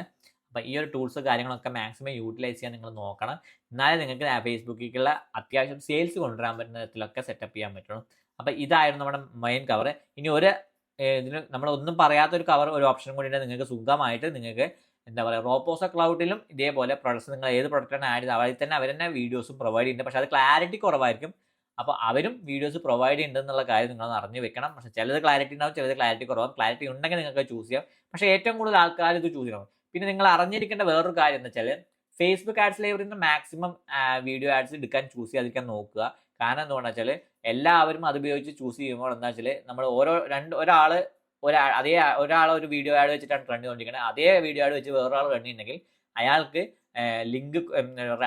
അപ്പോൾ ഈ ഒരു ടൂൾസ് കാര്യങ്ങളൊക്കെ മാക്സിമം യൂട്ടിലൈസ് ചെയ്യാൻ നിങ്ങൾ നോക്കണം. എന്നാലേ നിങ്ങൾക്ക് ഫേസ്ബുക്കിലേക്കുള്ള അത്യാവശ്യം സെയിൽസ് കൊണ്ടുവരാൻ പറ്റുന്ന തരത്തിലൊക്കെ സെറ്റപ്പ് ചെയ്യാൻ പറ്റുള്ളൂ. അപ്പോൾ ഇതായിരുന്നു നമ്മുടെ മെയിൻ കവർ. ഇനി ഇതിന് നമ്മളൊന്നും പറയാത്തൊരു കവർ, ഒരു ഓപ്ഷൻ കൂടി ഉണ്ട്. നിങ്ങൾക്ക് സുഖമായിട്ട് നിങ്ങൾക്ക് എന്താ പറയുക റോപ്പോസ ക്ലൗഡിലും ഇതേപോലെ പ്രൊഡക്ട്സ് നിങ്ങൾ ഏത് പ്രൊഡക്റ്റാണ് ആഡ് ചെയ്ത് അവരിൽ തന്നെ അവർ തന്നെ വീഡിയോസും പ്രൊവൈഡ് ചെയ്യുന്നുണ്ട്. പക്ഷേ അത് ക്ലാരിറ്റി കുറവായിരിക്കും. അപ്പോൾ അവരും വീഡിയോസ് പ്രൊവൈഡ് ചെയ്യുന്നുണ്ടെന്നുള്ള കാര്യം നിങ്ങൾ അറിഞ്ഞു വെക്കണം. പക്ഷേ ചിലത് ക്ലാരിറ്റി ഉണ്ടാവും, ചിലത് ക്ലാരിറ്റി കുറവാകും. ക്ലാരിറ്റി ഉണ്ടെങ്കിൽ നിങ്ങൾക്ക് ചൂസ് ചെയ്യാം. പക്ഷേ ഏറ്റവും കൂടുതൽ ആൾക്കാർ ഇത് ചൂസ് ചെയ്യണം. പിന്നെ നിങ്ങൾ അറിഞ്ഞിരിക്കേണ്ട വേറൊരു കാര്യം എന്ന് വെച്ചാൽ, ഫേസ്ബുക്ക് ആഡ്സ് ലൈബ്രറിയിൽ നിന്ന് മാക്സിമം വീഡിയോ ആഡ്സ് എടുക്കാൻ ചൂസ് ചെയ്യാതിരിക്കാൻ നോക്കുക. കാരണം എന്തുകൊണ്ടാണെന്ന് വെച്ചാൽ എല്ലാവരും അത് ഉപയോഗിച്ച് ചൂസ് ചെയ്യുമ്പോൾ എന്താ വെച്ചാൽ, നമ്മൾ ഒരാൾ ഒരു വീഡിയോ ആഡ് വെച്ചിട്ടാണ് റൺ ചെയ്തുകൊണ്ടിരിക്കുന്നത്. അതേ വീഡിയോ ആഡ് വെച്ച് വേറൊരാൾ റൺ ചെയ്യുന്നുണ്ടെങ്കിൽ അയാൾക്ക് ലിങ്ക്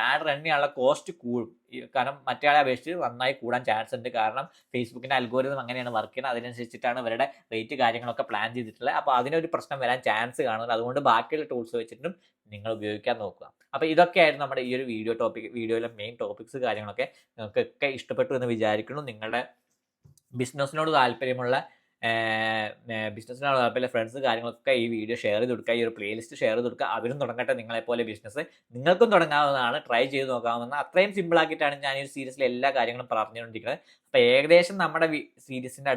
ആഡ് റൺ ചെയ്യാനുള്ള കോസ്റ്റ് കൂടും. കാരണം മറ്റേ അപേക്ഷിച്ച് നന്നായി കൂടാൻ ചാൻസ് ഉണ്ട്. കാരണം ഫേസ്ബുക്കിൻ്റെ അൽഗോരിതം അങ്ങനെയാണ് വർക്ക് ചെയ്യുന്നത്. അതിനനുസരിച്ചിട്ടാണ് ഇവരുടെ റേറ്റ് കാര്യങ്ങളൊക്കെ പ്ലാൻ ചെയ്തിട്ടുള്ളത്. അപ്പോൾ അതിനൊരു പ്രശ്നം വരാൻ ചാൻസ് കാണുന്നത്. അതുകൊണ്ട് ബാക്കിയുള്ള ടൂൾസ് വെച്ചിട്ടും നിങ്ങൾ ഉപയോഗിക്കാൻ നോക്കുക. അപ്പോൾ ഇതൊക്കെയായിരുന്നു നമ്മുടെ ഈ ഒരു വീഡിയോയിലെ മെയിൻ ടോപ്പിക്സ് കാര്യങ്ങളൊക്കെ. നിങ്ങൾക്കൊക്കെ ഇഷ്ടപ്പെട്ടു എന്ന് വിചാരിക്കുന്നു. നിങ്ങളുടെ ബിസിനസ്സിനോട് താല്പര്യമുള്ള ഫ്രണ്ട്സ് കാര്യങ്ങളൊക്കെ ഈ വീഡിയോ ഷെയർ ചെയ്ത് കൊടുക്കുക. ഈ ഒരു പ്ലേലിസ്റ്റ് ഷെയർ ചെയ്ത് കൊടുക്കുക. അവരും തുടങ്ങട്ടെ നിങ്ങളെപ്പോലെ ബിസിനസ്. നിങ്ങൾക്കും തുടങ്ങാവുന്നതാണ്, ട്രൈ ചെയ്ത് നോക്കാവുന്ന. അത്രയും സിമ്പിളാക്കിയിട്ടാണ് ഞാൻ ഈ ഒരു സീരീസിലെ എല്ലാ കാര്യങ്ങളും പറഞ്ഞുകൊണ്ടിരിക്കുന്നത്. അപ്പോൾ ഏകദേശം നമ്മുടെ സീരീസിൻ്റെ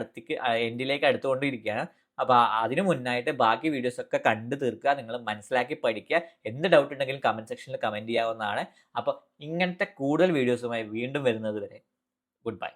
എൻഡിലേക്ക് അടുത്തുകൊണ്ടിരിക്കുകയാണ്. അപ്പോൾ അതിന് മുന്നായിട്ട് ബാക്കി വീഡിയോസൊക്കെ കണ്ടു തീർക്കുക. നിങ്ങൾ മനസ്സിലാക്കി പഠിക്കുക. എന്ത് ഡൗട്ട് ഉണ്ടെങ്കിലും കമൻറ്റ് സെക്ഷനിൽ കമൻറ്റ് ചെയ്യാവുന്നതാണ്. അപ്പോൾ ഇങ്ങനത്തെ കൂടുതൽ വീഡിയോസുമായി വീണ്ടും വരുന്നത് വരെ ഗുഡ് ബൈ.